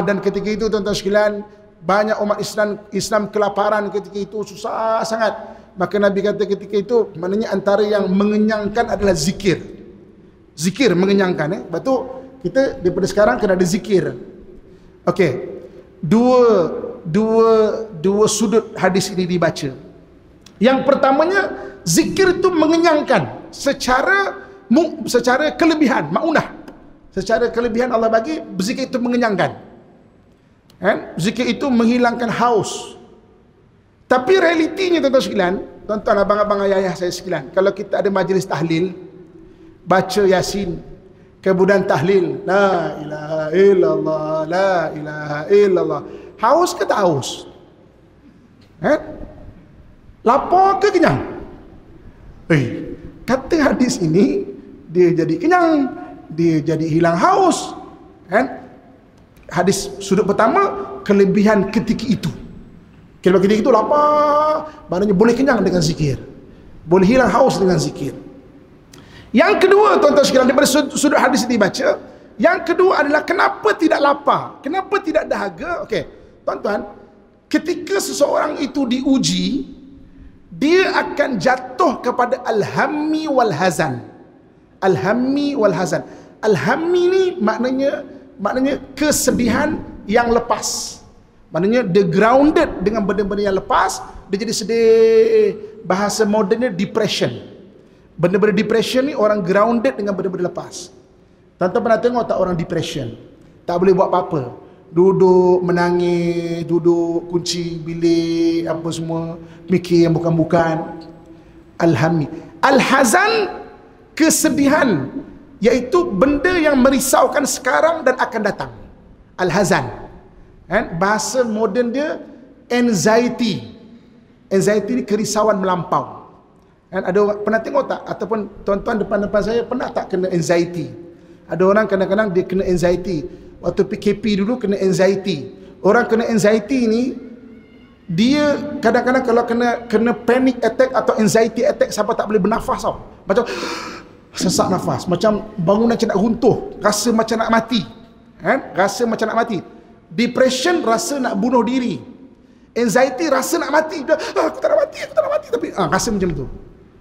Dan ketika itu tuan-tuan sekalian, banyak umat Islam kelaparan ketika itu, susah sangat. Maka Nabi kata ketika itu, maknanya antara yang mengenyangkan adalah zikir. Zikir mengenyangkan. Sebab tu kita daripada sekarang kena ada zikir. Okey. Dua sudut hadis ini dibaca. Yang pertamanya, zikir itu mengenyangkan secara kelebihan, maunah. Secara kelebihan Allah bagi, berzikir itu mengenyangkan. Zikir itu menghilangkan haus. Tapi realitinya tuan-tuan sekalian, tuan-tuan, abang-abang, ayah saya sekalian, kalau kita ada majlis tahlil, baca Yasin, kemudian tahlil, la ilaha illallah, la ilaha illallah, haus ke tak haus? Lapar ke kenyang? Kata hadis ini, dia jadi kenyang, dia jadi hilang haus. Hadis sudut pertama, kelebihan ketika itu. Kalau ketika itu lapar, maknanya boleh kenyang dengan zikir, boleh hilang haus dengan zikir. Yang kedua, tuan-tuan sekalian, daripada sudut hadis ini dibaca, yang kedua adalah kenapa tidak lapar, kenapa tidak dahaga. Okey, tuan-tuan, ketika seseorang itu diuji, dia akan jatuh kepada al-hammi wal hazan. Al-hammi wal hazan. Al-hammi ni maknanya kesedihan yang lepas. Maknanya dia grounded dengan benda-benda yang lepas, dia jadi sedih. Bahasa modernnya depression. Benda-benda depression ni orang grounded dengan benda-benda lepas. Tuan-tuan pernah tengok tak orang depression? Tak boleh buat apa-apa. Duduk menangis, duduk kunci bilik, apa semua, mikir yang bukan-bukan. Al-hazan, kesedihan, iaitu benda yang merisaukan sekarang dan akan datang. Al-hazan. Bahasa moden dia anxiety. Anxiety ni kerisauan melampau. Ada orang pernah tengok tak? Ataupun tuan-tuan depan-depan saya pernah tak kena anxiety? Ada orang kadang-kadang dia kena anxiety. Waktu PKP dulu kena anxiety. Orang kena anxiety ni, dia kadang-kadang kalau kena panic attack atau anxiety attack sampai tak boleh bernafas tau. Macam sesak nafas, macam bangunan macam nak runtuh, rasa macam nak mati. Rasa macam nak mati. Depression rasa nak bunuh diri. Anxiety rasa nak mati. Aku tak nak mati tapi rasa macam tu.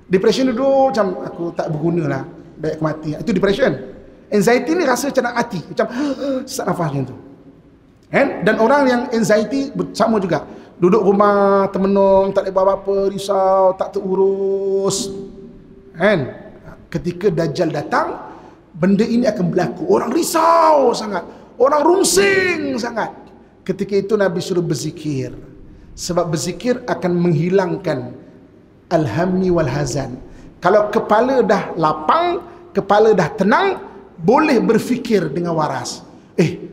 Depression dulu macam aku tak berguna lah, baik aku mati. Itu depression. Anxiety ni rasa macam nak mati, macam sesak nafas macam tu. Dan orang yang anxiety sama juga. Duduk rumah termenung, tak boleh buat apa-apa, risau, tak terurus. Ketika Dajjal datang, benda ini akan berlaku. Orang risau sangat, orang rungsing sangat. Ketika itu Nabi suruh berzikir. Sebab berzikir akan menghilangkan al-hammi wal hazan. Kalau kepala dah lapang, kepala dah tenang, boleh berfikir dengan waras.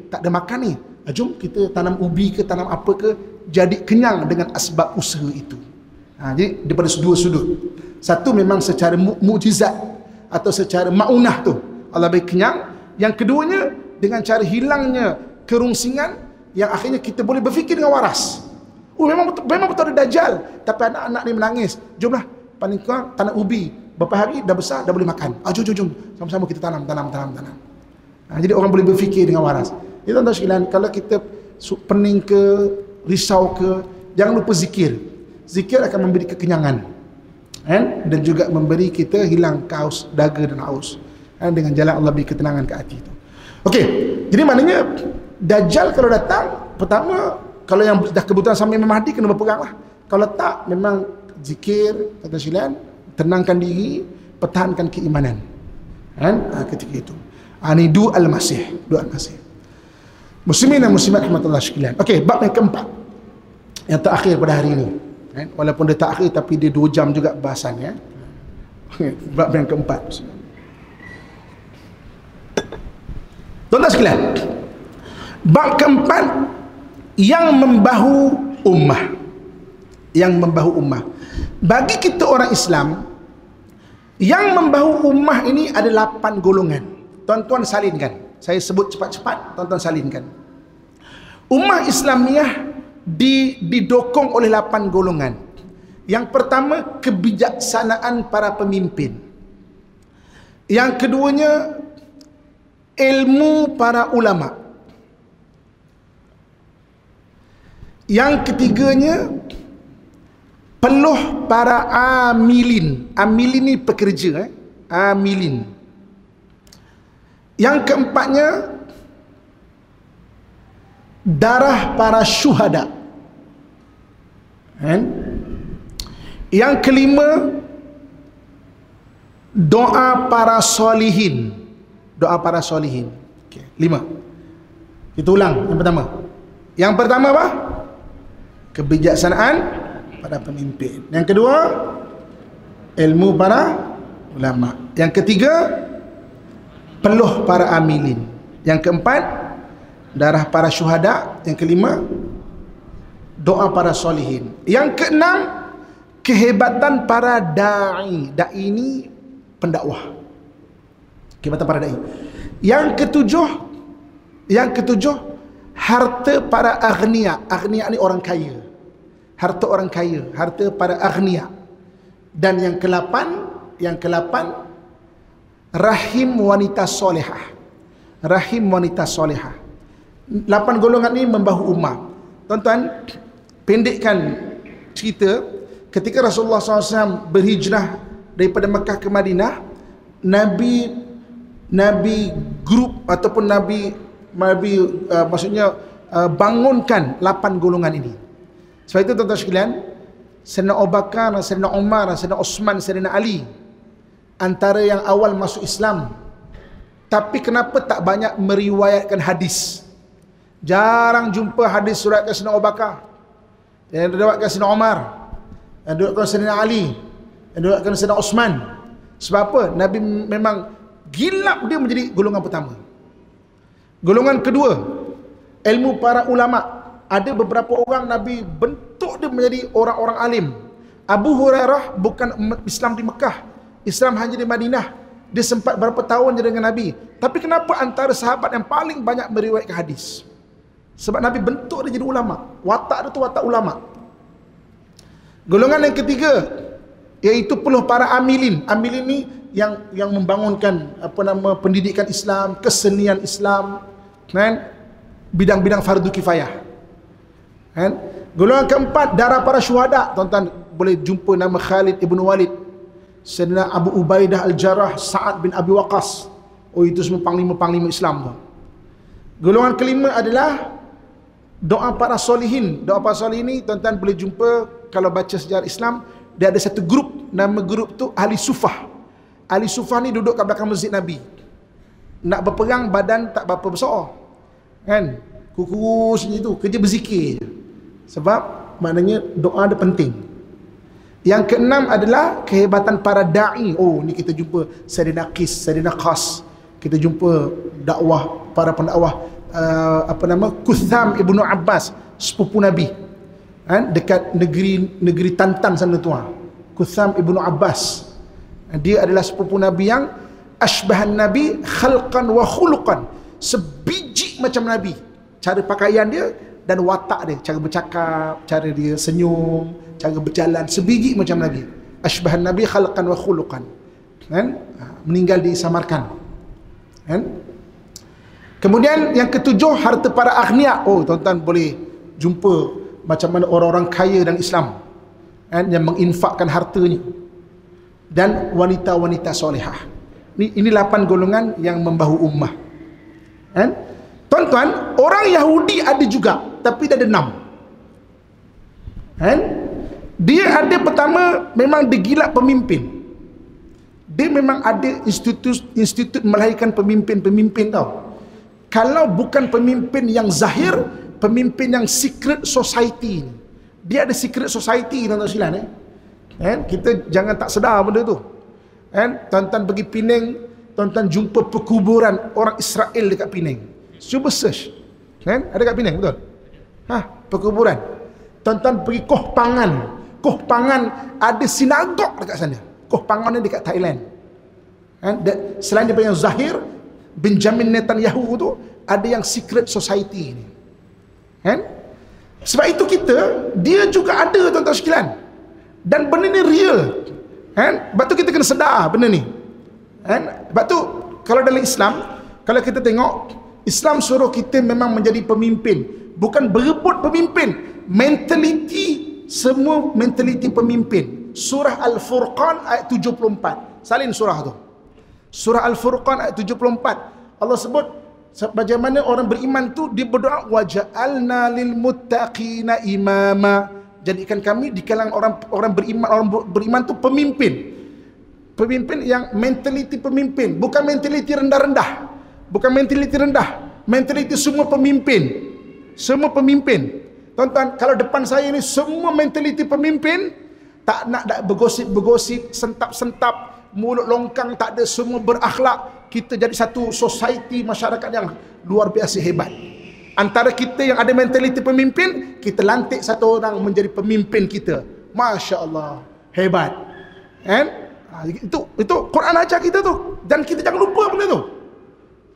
Tak ada makan ni, jom kita tanam ubi ke, tanam apa ke, jadi kenyang dengan asbab usaha itu. Jadi daripada dua sudut. Satu memang secara mukjizat atau secara maunah tu Allah bagi kenyang. Yang keduanya dengan cara hilangnya kerungsingan, yang akhirnya kita boleh berfikir dengan waras. Memang betul ada Dajjal, tapi anak-anak ni menangis. Jomlah, paling kurang tanam ubi, berapa hari dah besar, dah boleh makan. Jom sama-sama kita tanam. Jadi orang boleh berfikir dengan waras. Jadi tuan-tuan sekalian, kalau kita pening ke, risau ke, jangan lupa zikir. Zikir akan memberi kekenyangan, dan juga memberi kita hilang kaus, dahaga dan haus, dengan jalan Allah beri ketenangan ke hati itu. Okey, jadi maknanya Dajjal kalau datang, pertama, kalau yang dah kebetulan sampai Imam Mahdi kena berpegang lah. Kalau tak, memang zikir, tuan-tuan sekalian, tenangkan diri, pertahankan keimanan. Ketika itu. Ini doa al-Masih. Muslimin dan muslimat rahmatullah sekalian. Okey, bab yang keempat, yang terakhir pada hari ini. Walaupun dia terakhir, tapi dia 2 jam juga bahasannya. Bab yang keempat. Tuan-tuan sekalian, bab keempat, yang membahu ummah. Bagi kita orang Islam, yang membahu ummah ini ada 8 golongan. Tuan-tuan salinkan. Saya sebut cepat-cepat, tuan-tuan salinkan. Ummah Islamiah didokong oleh 8 golongan. Yang pertama, kebijaksanaan para pemimpin. Yang keduanya, ilmu para ulama. Yang ketiganya, peluh para amilin. Amilin ni pekerja, amilin. Yang keempatnya, darah para syuhada. Yang kelima, doa para solihin. Okay, 5. Kita ulang yang pertama. Yang pertama apa? Kebijaksanaan pada pemimpin. Yang kedua, ilmu para ulama. Yang ketiga, peluh para amilin. Yang keempat, darah para syuhada. Yang kelima, doa para solihin. Yang keenam, kehebatan para da'i. Da'i ini pendakwah. Kehebatan para da'i. Yang ketujuh, harta para aghnia. Aghnia ni orang kaya. Harta orang kaya, harta para aghnia. Dan yang ke-8, rahim wanita solehah. 8 golongan ini membahu ummah. Tuan-tuan, pendekkan cerita, ketika Rasulullah SAW berhijrah daripada Mekah ke Madinah, Nabi grup ataupun Nabi bangunkan 8 golongan ini. Sebab itu tuan-tuan sekalian, Sayyidina Abu Bakar, Sayyidina Umar, Sayyidina Osman, Sayyidina Ali, antara yang awal masuk Islam. Tapi kenapa tak banyak meriwayatkan hadis? Jarang jumpa hadis surat ke Sayyidina Abu Bakar, yang diriwayatkan Sayyidina Umar, yang diriwayatkan Sayyidina Ali, yang diriwayatkan Sayyidina Osman. Sebab apa? Nabi memang gilap dia menjadi golongan pertama. Golongan kedua, ilmu para ulama. Ada beberapa orang Nabi bentuk dia menjadi orang-orang alim. Abu Hurairah bukan umat Islam di Mekah, Islam hanya di Madinah. Dia sempat berapa tahun je dengan Nabi. Tapi kenapa antara sahabat yang paling banyak meriwayatkan hadis? Sebab Nabi bentuk dia jadi ulama. Watak dia tu watak ulama. Golongan yang ketiga, iaitu penuh para amilin. Amilin ni yang membangunkan pendidikan Islam, kesenian Islam, kan? Bidang-bidang fardu kifayah. Kan? Golongan keempat, darah para syuhada. Tuan-tuan boleh jumpa nama Khalid ibn Walid, Sayyidina Abu Ubaidah Al-Jarrah, Sa'ad bin Abi Waqqas. Oh, itu semua panglima-panglima Islam tu. Golongan kelima adalah doa para solihin. Doa para solihin ni tuan-tuan boleh jumpa kalau baca sejarah Islam. Dia ada satu grup, nama grup tu Ahli Sufah. Ahli Sufah ni duduk kat belakang masjid Nabi. Nak berperang badan tak berapa besar, kan? Kukus macam tu, kerja berzikir. Sebab maknanya doa dia penting. Yang keenam adalah kehebatan para da'i. Oh, ni kita jumpa Sayyidina Qis, Sayyidina Qas. Kita jumpa dakwah, para pendakwah, Kutham ibnu Abbas, sepupu Nabi, kan? Dekat negeri Tantan sana tuan. Kutham ibnu Abbas, dia adalah sepupu Nabi yang ashbahan Nabi khalqan wa khuluqan. Sebiji macam Nabi, cara pakaian dia dan watak dia, cara bercakap, cara dia senyum, cara berjalan, sebiji macam Nabi. Ashbahan Nabi khalqan wa khuluqan, kan? Meninggal di Samarkand, kan? Kemudian yang ketujuh, harta para aghnia. Oh, tuan-tuan boleh jumpa macam mana orang-orang kaya dan Islam, kan, yang menginfakkan hartanya. Dan wanita-wanita solehah. Ini 8 golongan yang membahu ummah, kan? Tuan-tuan, orang Yahudi ada juga, tapi dia ada 6, kan? Dia ada, pertama, memang digilap pemimpin. Dia memang ada institut melahirkan pemimpin-pemimpin tau. Kalau bukan pemimpin yang zahir, pemimpin yang secret society. Dia ada secret society, tuan-tuan sekalian, kan? Kita jangan tak sedar benda tu, kan? Tuan-tuan pergi Penang, tuan-tuan jumpa perkuburan orang Israel dekat Penang. Cuba search, kan? Ada kat Penang, betul? Perkuburan. Tuan-tuan pergi Koh Phangan. Koh Phangan ada sinagog dekat sana. Koh Phangan ni dekat Thailand, kan? Selain daripada yang zahir, Benjamin Netanyahu tu ada yang secret society ni, kan? Sebab itu dia juga ada, tuan-tuan sekalian. Dan benda ni real, kan? Sebab tu kita kena sedar benda ni, kan? Sebab tu kalau dalam Islam, kalau kita tengok, Islam suruh kita memang menjadi pemimpin, bukan berebut pemimpin. Mentaliti, semua mentaliti pemimpin. Surah Al-Furqan ayat 74. Salin surah tu. Surah Al-Furqan ayat 74. Allah sebut bagaimana orang beriman tu dia berdoa, waja'alna lil muttaqina imama. Jadikan kami di kalangan orang beriman tu pemimpin. Pemimpin yang mentaliti pemimpin, bukan mentaliti rendah-rendah. Bukan mentaliti rendah, mentaliti semua pemimpin. Semua pemimpin. Tuan-tuan, kalau depan saya ni semua mentaliti pemimpin, tak nak bergosip-bergosip, sentap-sentap, mulut longkang, tak ada, semua berakhlak. Kita jadi satu society, masyarakat yang luar biasa hebat. Antara kita yang ada mentaliti pemimpin, kita lantik satu orang menjadi pemimpin kita. Masya Allah, hebat, kan? Itu Quran ajar kita tu. Dan kita jangan lupa benda tu,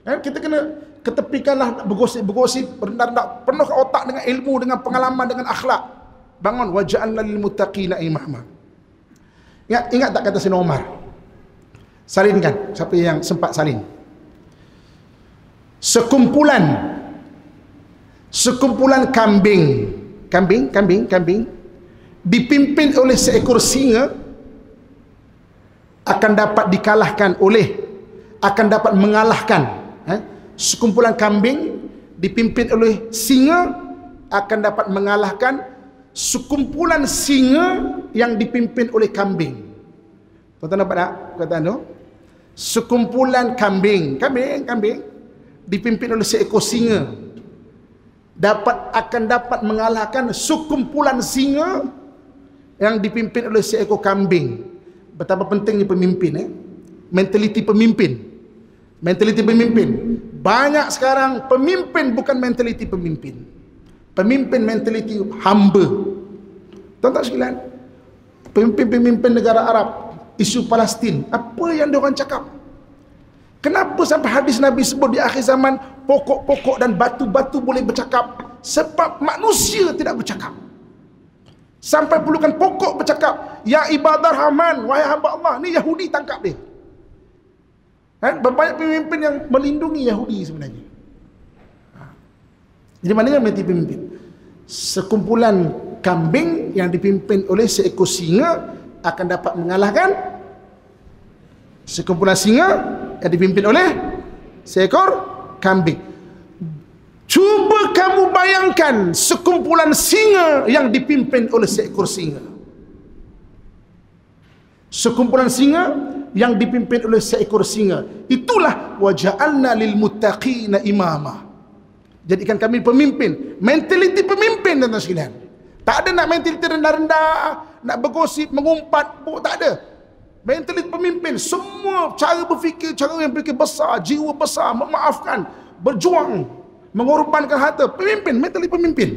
kan? Kita kena ketepikanlah bergosip-bergosip, rendah-rendah, penuh otak dengan ilmu, dengan pengalaman, dengan akhlak. Bangun, waja'alna lil muttaqina imama. Ingat tak kata Sayyidina Umar? Salinkan, siapa yang sempat salin. Sekumpulan kambing dipimpin oleh seekor singa akan dapat mengalahkan. Sekumpulan kambing dipimpin oleh singa akan dapat mengalahkan sekumpulan singa yang dipimpin oleh kambing. Tuan-tuan dapat tak perkataan tu? sekumpulan kambing dipimpin oleh seekor singa akan dapat mengalahkan sekumpulan singa yang dipimpin oleh seekor kambing. Betapa pentingnya pemimpin, mentaliti pemimpin. Banyak sekarang pemimpin bukan mentaliti pemimpin. Pemimpin mentaliti hamba. Tuan-tuan sekalian, pemimpin negara Arab, isu Palestin, apa yang diorang cakap? Kenapa sampai hadis Nabi sebut di akhir zaman pokok-pokok dan batu-batu boleh bercakap? Sebab manusia tidak bercakap. Sampai perlukan pokok bercakap, ya ibadah Rahman, wahai hamba Allah. Ni Yahudi tangkap dia. Banyak pemimpin yang melindungi Yahudi sebenarnya. Jadi mana yang menjadi pemimpin? Sekumpulan kambing yang dipimpin oleh seekor singa akan dapat mengalahkan sekumpulan singa yang dipimpin oleh seekor kambing. Cuba kamu bayangkan sekumpulan singa yang dipimpin oleh seekor singa. Sekumpulan singa yang dipimpin oleh seekor singa. Itulah waja'alna lil muttaqina imama. Jadikan kami pemimpin, mentaliti pemimpin dan sekalian. Tak ada nak mentaliti rendah-rendah, nak bergosip, mengumpat, tak ada. Mentaliti pemimpin, semua cara berfikir, cara yang berfikir besar, jiwa besar, memaafkan, berjuang, mengorbankan harta. Pemimpin, mentaliti pemimpin.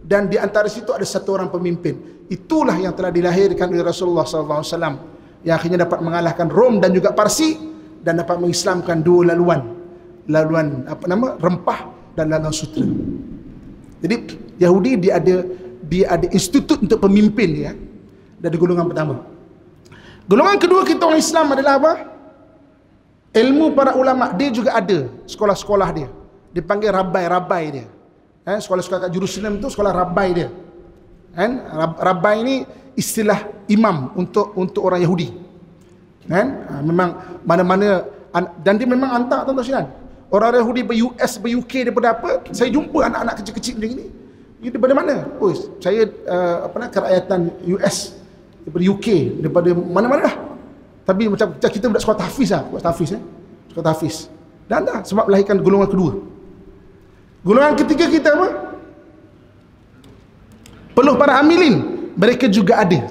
Dan di antara situ ada satu orang pemimpin. Itulah yang telah dilahirkan oleh Rasulullah SAW, yang akhirnya dapat mengalahkan Rom dan juga Parsi, dan dapat mengislamkan dua laluan rempah dan laluan sutera. Jadi Yahudi dia ada institut untuk pemimpin dia. Dari golongan pertama. Golongan kedua kita orang Islam adalah apa? Ilmu para ulama. Dia juga ada sekolah-sekolah dia. Dipanggil rabai dia. Sekolah-sekolah kat Jerusalem tu sekolah rabai dia. Rabai ni istilah imam untuk orang Yahudi. Memang mana-mana, dan dia memang hantar tuan-tuan sekalian. Orang Yahudi ber-US, ber-UK daripada apa? Saya jumpa anak-anak kecil-kecil macam ni. Dia daripada mana? Oh, saya kerakyatan US, daripada UK, daripada mana-mana lah. Tapi macam kita budak sekolah tahfiz lah, sekolah tahfiz. Dan dah sebab melahirkan golongan kedua. Golongan ketiga kita apa? Peluh para amilin. Mereka juga ada.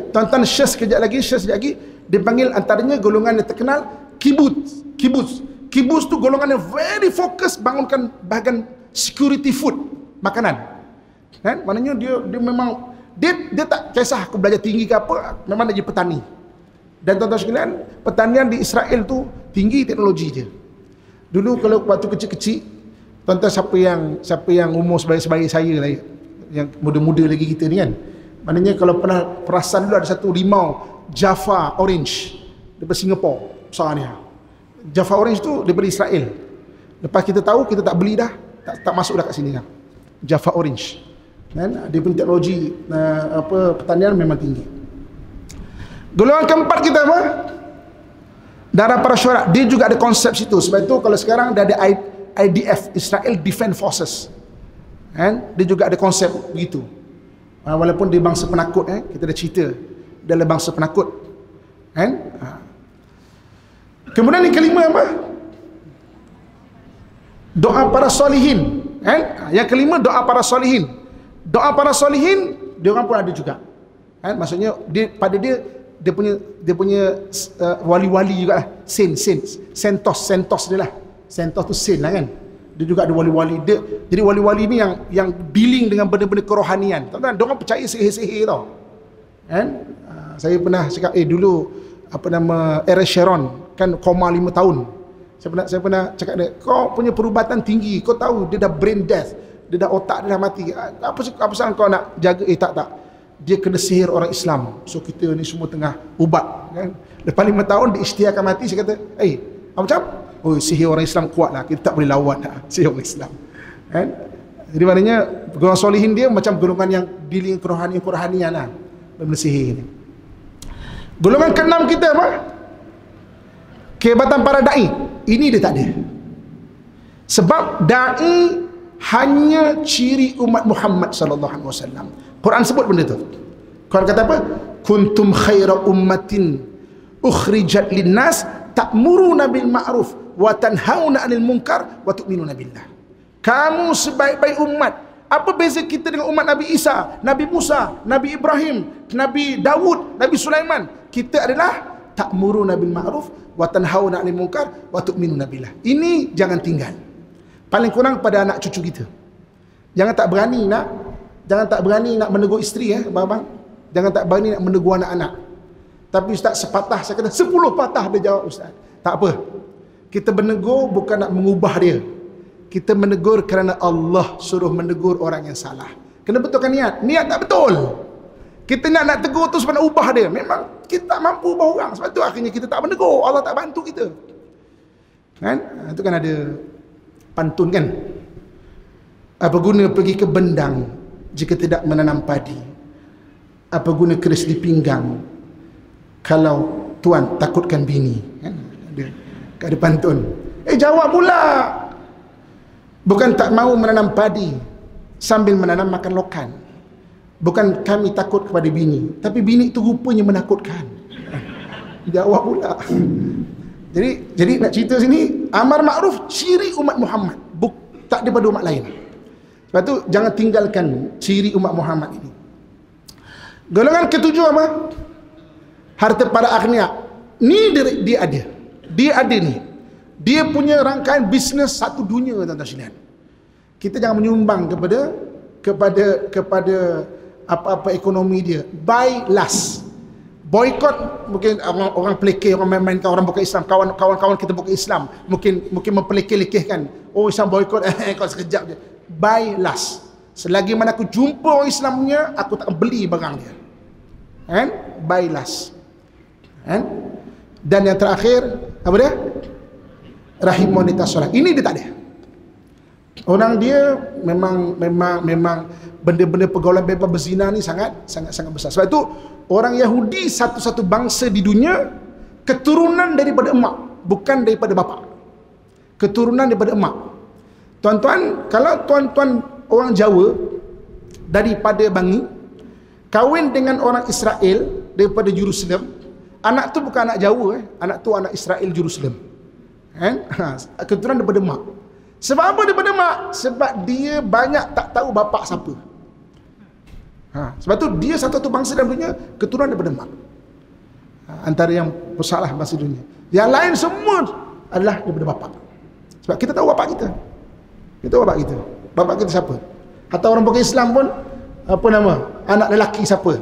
Tuan-tuan share sekejap lagi, dipanggil antaranya golongan yang terkenal Kibbutz tu golongan yang very fokus bangunkan bahagian security food, makanan. Maknanya dia memang dia tak kisah aku belajar tinggi ke apa, memang dia jadi petani. Dan tuan-tuan sekalian, pertanian di Israel tu tinggi teknologi dia. Dulu kalau waktu kecil-kecil, tuan-tuan siapa yang umur sebaya saya lah, yang muda-muda lagi kita ni kan. Maknanya kalau pernah perasan dulu ada satu limau Java Orange daripada Singapura, besar ni. Java Orange tu daripada Israel. Lepas kita tahu, kita tak beli dah, tak masuk dah kat sini kan. Java Orange. Dia punya teknologi pertanian memang tinggi. Golongan keempat kita apa? Darah para syuhada. Dia juga ada konsep situ. Sebab itu kalau sekarang dah ada IDF, Israel Defense Forces. Dia juga ada konsep begitu. Walaupun dia bangsa penakut, kita dah cerita dia adalah bangsa penakut. Kemudian yang kelima apa? Doa para solihin. Yang kelima doa para solihin. Doa para solihin dia orang pun ada juga. Maksudnya dia punya wali-wali juga lah. Sentos dia lah. Sentos tu sen lah kan. Dia juga ada wali-wali dia. Jadi wali-wali ni yang dealing dengan benda-benda kerohanian. Tuan-tuan, dia orang percaya sihir-sihir tau. Saya pernah cakap dulu Era Sharon kan koma 5 tahun. Saya pernah cakap dia, kau punya perubatan tinggi, kau tahu dia dah brain death, dia dah otak dia dah mati. Apa sahaja kau nak jaga? Tak. Dia kena sihir orang Islam. So kita ni semua tengah ubat kan. Lepas 5 tahun dia isytiharkan mati, saya kata, macam? Oh, sihir orang Islam kuat lah, kita tak boleh lawan lah sihir orang Islam. Jadi maknanya golongan solihin dia macam golongan yang dealing kerohanian lah, benda sihir ni. Golongan keenam kita apa? Kehebatan para da'i. Ini dia tak ada. Sebab da'i hanya ciri umat Muhammad sallallahu alaihi wasallam. Quran sebut benda tu. Quran kata apa? Kuntum khaira ummatin ukhrijat linnas ta'muruna bil ma'ruf wa tanhauna 'anil munkar wa tu'minuna billah. Kamu sebaik-baik umat. Apa beza kita dengan umat Nabi Isa, Nabi Musa, Nabi Ibrahim, Nabi Dawud, Nabi Sulaiman? Kita adalah ta'muruna bil ma'ruf wa tanhauna 'anil munkar wa tu'minuna billah. Ini jangan tinggal. Paling kurang pada anak cucu kita. Jangan tak berani nak menegur isteri abang-abang. Jangan tak berani nak menegur anak-anak. Tapi ustaz sepatah, saya kata 10 patah dia jawab ustaz. Tak apa. Kita menegur bukan nak mengubah dia. Kita menegur kerana Allah suruh menegur orang yang salah. Kena betulkan niat. Niat tak betul. Kita nak tegur tu sebab nak ubah dia. Memang kita tak mampu ubah orang. Sebab tu akhirnya kita tak menegur. Allah tak bantu kita. Kan? Itu kan ada pantun kan? Apa guna pergi ke bendang jika tidak menanam padi? Apa guna keris di pinggang kalau tuan takutkan bini? Kan? Ada pantun. Jawab pula. Bukan tak mahu menanam padi sambil menanam makan lokan. Bukan kami takut kepada bini, tapi bini itu rupanya menakutkan. Jawab pula. Jadi nak cerita sini, amar makruf ciri umat Muhammad, tak daripada umat lain. Sebab tu jangan tinggalkan ciri umat Muhammad ini. Golongan ketujuh apa? Harta para aghnia. Ni dia ada. Dia ada ni. Dia punya rangkaian bisnes satu dunia, tuan-tuan sekalian. Kita jangan menyumbang kepada apa-apa ekonomi dia. Buy last. Boykot mungkin orang pelekeh, orang main-mainkan orang bukan Islam, kawan-kawan kita bukan Islam, mungkin melekeh-lekehkan. Oh Islam boykot, kau sekejap je. Buy last. Selagi mana aku jumpa orang Islamnya, aku tak beli barang dia. Kan? Buy last. Kan? Dan yang terakhir, apa dia? Rahim wanita soleh. Ini dia tak ada. Orang dia memang benda-benda pergaulan bebas berzina ni sangat besar. Sebab itu orang Yahudi satu-satu bangsa di dunia keturunan daripada emak, bukan daripada bapa. Keturunan daripada emak. Tuan-tuan, kalau tuan-tuan orang Jawa daripada Bangi kahwin dengan orang Israel daripada Jerusalem, anak tu bukan anak Jawa, anak tu anak Israel Jerusalem. Kan? Keturunan daripada mak. Sebab apa daripada mak? Sebab dia banyak tak tahu bapa siapa. Sebab tu dia satu bangsa dalam dunia keturunan daripada mak. Antara yang bersalah bangsa dunia. Yang lain semua adalah daripada bapa. Sebab kita tahu bapa kita. Kita tahu bapa kita. Bapa kita siapa? Atau orang bukan Islam pun, apa nama? Anak lelaki siapa?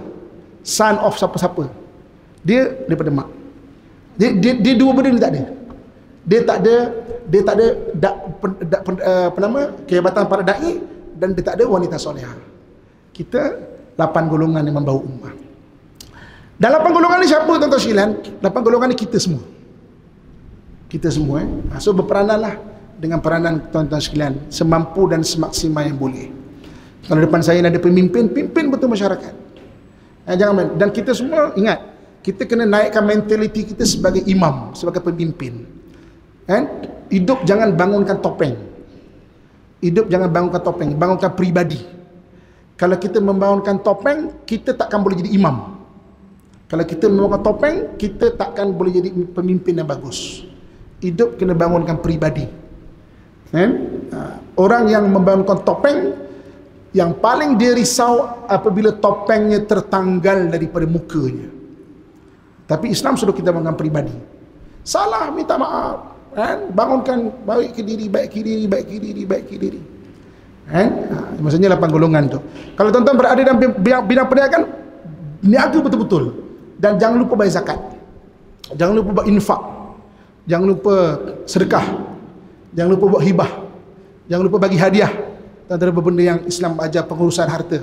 Son of siapa-siapa. Dia daripada mak. Dia dua benda ni tak ada. Dia tak ada apa nama, kehebatan para dai, dan dia tak ada wanita solehah. Kita 8 golongan yang membawa ummah. Dan 8 golongan ni siapa tuan-tuan sekalian? 8 golongan ni kita semua. Kita semua So berperananlah dengan peranan tuan-tuan sekalian semampu dan semaksimal yang boleh. Kalau depan saya ada pemimpin, pimpin betul masyarakat. Jangan main. Dan kita semua ingat, kita kena naikkan mentaliti kita sebagai imam, sebagai pemimpin. Hidup jangan bangunkan topeng. Hidup jangan bangunkan topeng, bangunkan pribadi. Kalau kita membangunkan topeng, kita takkan boleh jadi imam. Kalau kita membangunkan topeng, kita takkan boleh jadi pemimpin yang bagus. Hidup kena bangunkan pribadi. Orang yang membangunkan topeng, yang paling dia risau apabila topengnya tertanggal daripada mukanya. Tapi Islam suruh kita bangunkan pribadi. Salah, minta maaf. Bangunkan baik ke diri, baik ke diri, baik ke diri, baik ke diri. Maksudnya 8 golongan tu. Kalau tuan-tuan berada dalam bidang perniagaan, niaga betul-betul. Dan jangan lupa bayar zakat. Jangan lupa buat infak. Jangan lupa sedekah. Jangan lupa buat hibah. Jangan lupa bagi hadiah. Antara benda yang Islam ajar pengurusan harta.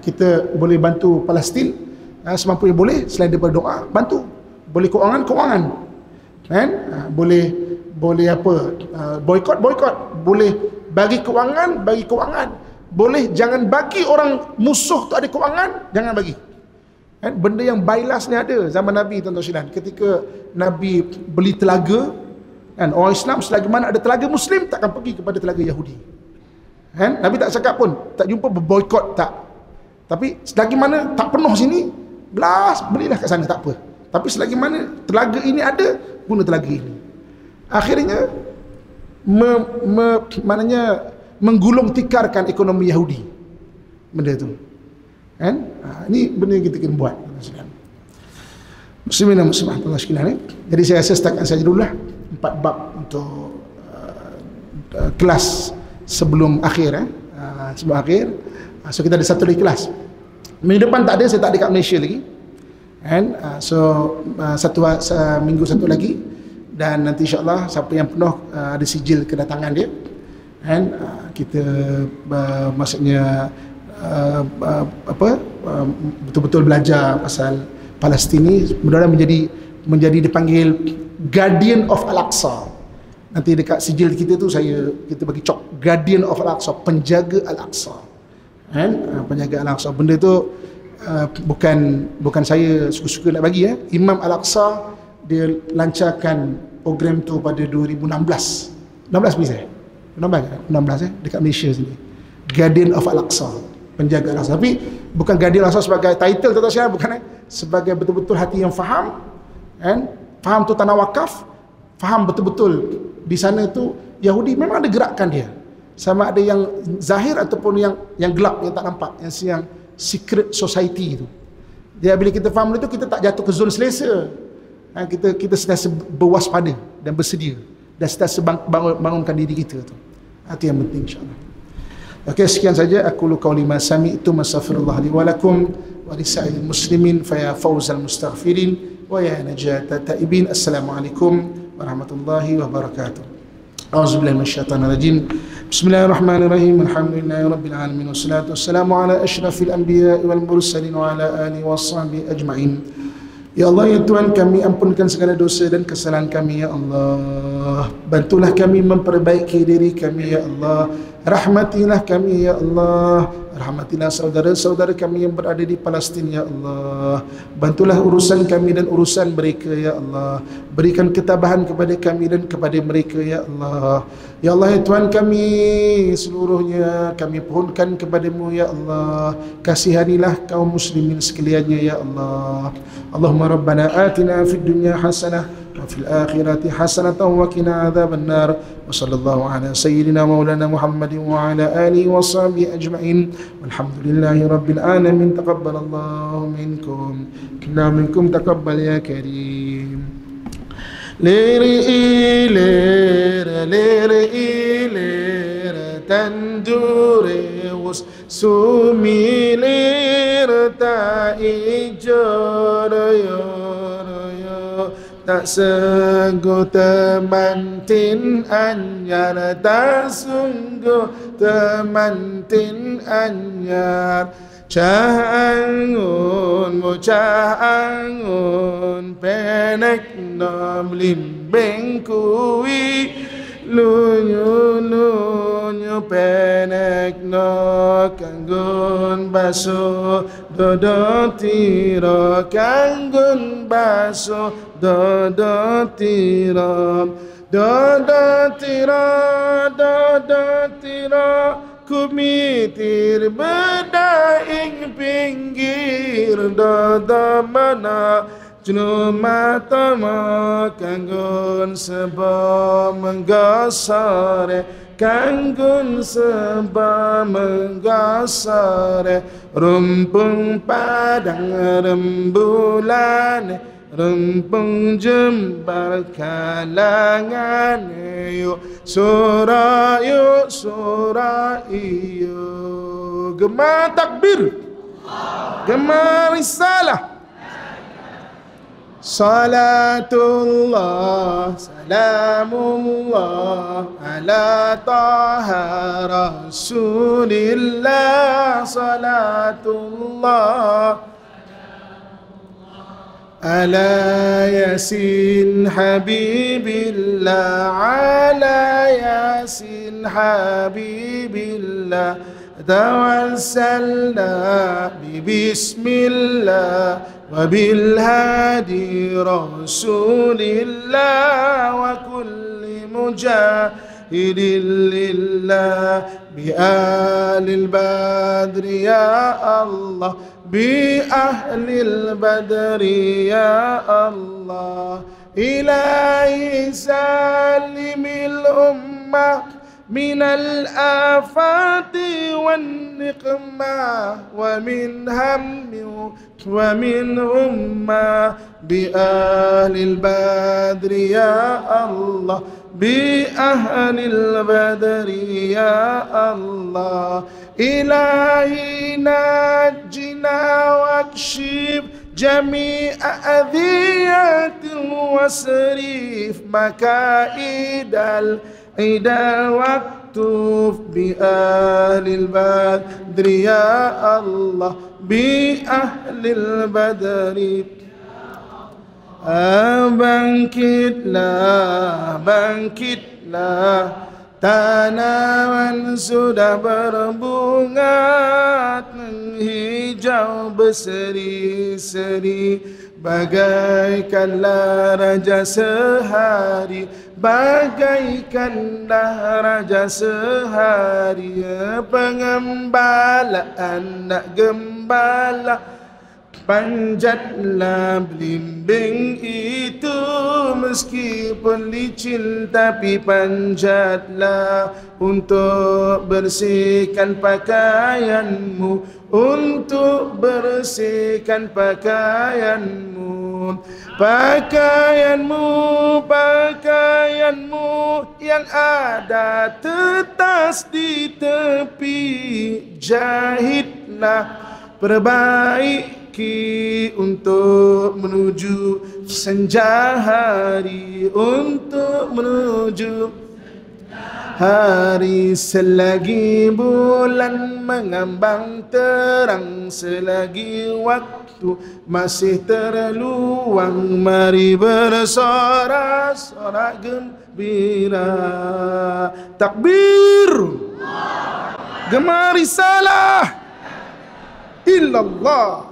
Kita boleh bantu Palestin semampu yang boleh, selain daripada doa, bantu. Boleh kewangan. Boleh apa, boykot, boleh bagi kewangan. Boleh jangan bagi orang musuh tu ada kewangan, jangan bagi. Benda yang bypass ni ada zaman Nabi, tuan-tuan sekalian. Ketika Nabi beli telaga, orang Islam selagi mana ada telaga Muslim takkan pergi kepada telaga Yahudi. Nabi tak cakap pun, tak jumpa berboykot, tak. Tapi selagi mana tak penuh sini, belas belilah kat sana, tak apa. Tapi selagi mana telaga ini ada, guna telaga ini. Akhirnya maknanya menggulung tikarkan ekonomi Yahudi. Benda tu. Kan? Ini benda yang kita kena buat. Muslimin dan muslimat Allah sekalian. Jadi saya rasa setakat saja dululah 4 bab untuk kelas sebelum akhir. Sebelum akhir. So kita ada satu lagi kelas. Minggu depan tak ada, saya tak ada kat Malaysia lagi. And minggu satu lagi, dan nanti insyaAllah siapa yang penuh ada sijil kedatangan dia, and kita maksudnya betul-betul belajar pasal Palestin ni. Mudah-mudahan menjadi dipanggil Guardian of Al-Aqsa. Nanti dekat sijil kita tu kita bagi cok Guardian of Al-Aqsa, penjaga Al-Aqsa. And penjaga Al-Aqsa, benda tu bukan saya suka-suka nak bagi. Imam Al-Aqsa dia lancarkan program tu pada 2016 bisa 16 dekat Malaysia sini. Guardian of Al-Aqsa, penjaga Al-Aqsa. Tapi bukan Guardian Al-Aqsa sebagai title tu, bukan, sebagai betul-betul hati yang faham, faham tu tanah wakaf, faham betul-betul di sana tu Yahudi memang ada gerakan dia, sama ada yang zahir ataupun yang gelap, yang tak nampak, yang secret society itu. Dia bila kita faham itu, kita tak jatuh ke zon selesa. Kita sentiasa berwaspada dan bersedia, dan sentiasa bangunkan diri kita tu. Itu yang penting insya-Allah. Okey, sekian saja. Aku lu qauli ma sami'tu, astaghfirullah li wa lakum wa lisa'il muslimin fa ya fawzal mustaghfirin wa ya najata taibin. Assalamualaikum warahmatullahi wabarakatuh. A'udzubillahi minasyaitonir rajim. Bismillahirrahmanirrahim. Alhamdulillahi rabbil alamin wassalatu wassalamu ala asyrafil anbiya'i wal mursalin wa ala alihi washabihi ajmain. Ya Allah, ya Tuhan kami, ampunkan segala dosa dan kesalahan kami ya Allah. Bantulah kami memperbaiki diri kami ya Allah. Rahmatilah kami ya Allah. Rahmatilah saudara-saudara kami yang berada di Palestin ya Allah. Bantulah urusan kami dan urusan mereka ya Allah. Berikan ketabahan kepada kami dan kepada mereka ya Allah. Ya Allah, ya Tuhan kami seluruhnya kami pohonkan kepadamu ya Allah. Kasihanilah kaum muslimin sekaliannya ya Allah. Allahumma rabbana atina fid dunya hasanah wa fil akhirati hasanatan wa qina adzabannar. Wa sallallahu ala sayyidina maulana Muhammadin wa ala alihi wa sahbihi ajma'in. Walhamdulillahi rabbil alamin. Taqabbalallahu minkum, inna minkum taqabbal ya karim. Lere tandure was sumilir ta ijara ya tak sungguh temantin anyar, tak sungguh temantin anyar. Cahangun penek nom limbeng kui lunyu penek no kanggun baso dodo tiro, kanggun baso dodo tiro, dodo tiro kumitir berdaing pinggir dodo mana jenuh mata kanggun seba menggasare, kanggun seba menggasare. Rumpung padang rembulan, rumpung jembar kalangan. Yuk surah iyo, gemar takbir, gemar risalah. Salatullah, salamullah ala taha rasulillah. Salatullah ala yasin habibillah, ala yasin habibillah. Tawassalna bismillah wa bil hadi rasulillah wa kulli mujahidin lillah bi alil badri ya Allah, بأهل البدر يا الله إلهي سلم الأمة من الآفات والنقمة ومن هم ومن أمة بأهل البدر يا الله بأهل البدر يا الله إلهي نجنا واكشف جميع أذية واصرف مكائد العدا واكتف بأهل البدر يا الله بأهل البدر bangkitlah tanaman sudah berbunga hijau berseri-seri bagaikanlah raja sehari bagaikanlah raja sehari pengembala anak gembala panjatlah belimbing itu meskipun licin tapi panjatlah untuk bersihkan pakaianmu untuk bersihkan pakaianmu pakaianmu yang ada tetas di tepi jahitlah perbaiki untuk menuju senja hari untuk menuju hari selagi bulan mengambang terang selagi waktu masih terluang mari bersorak-sorak gembira takbir gemari salah illallah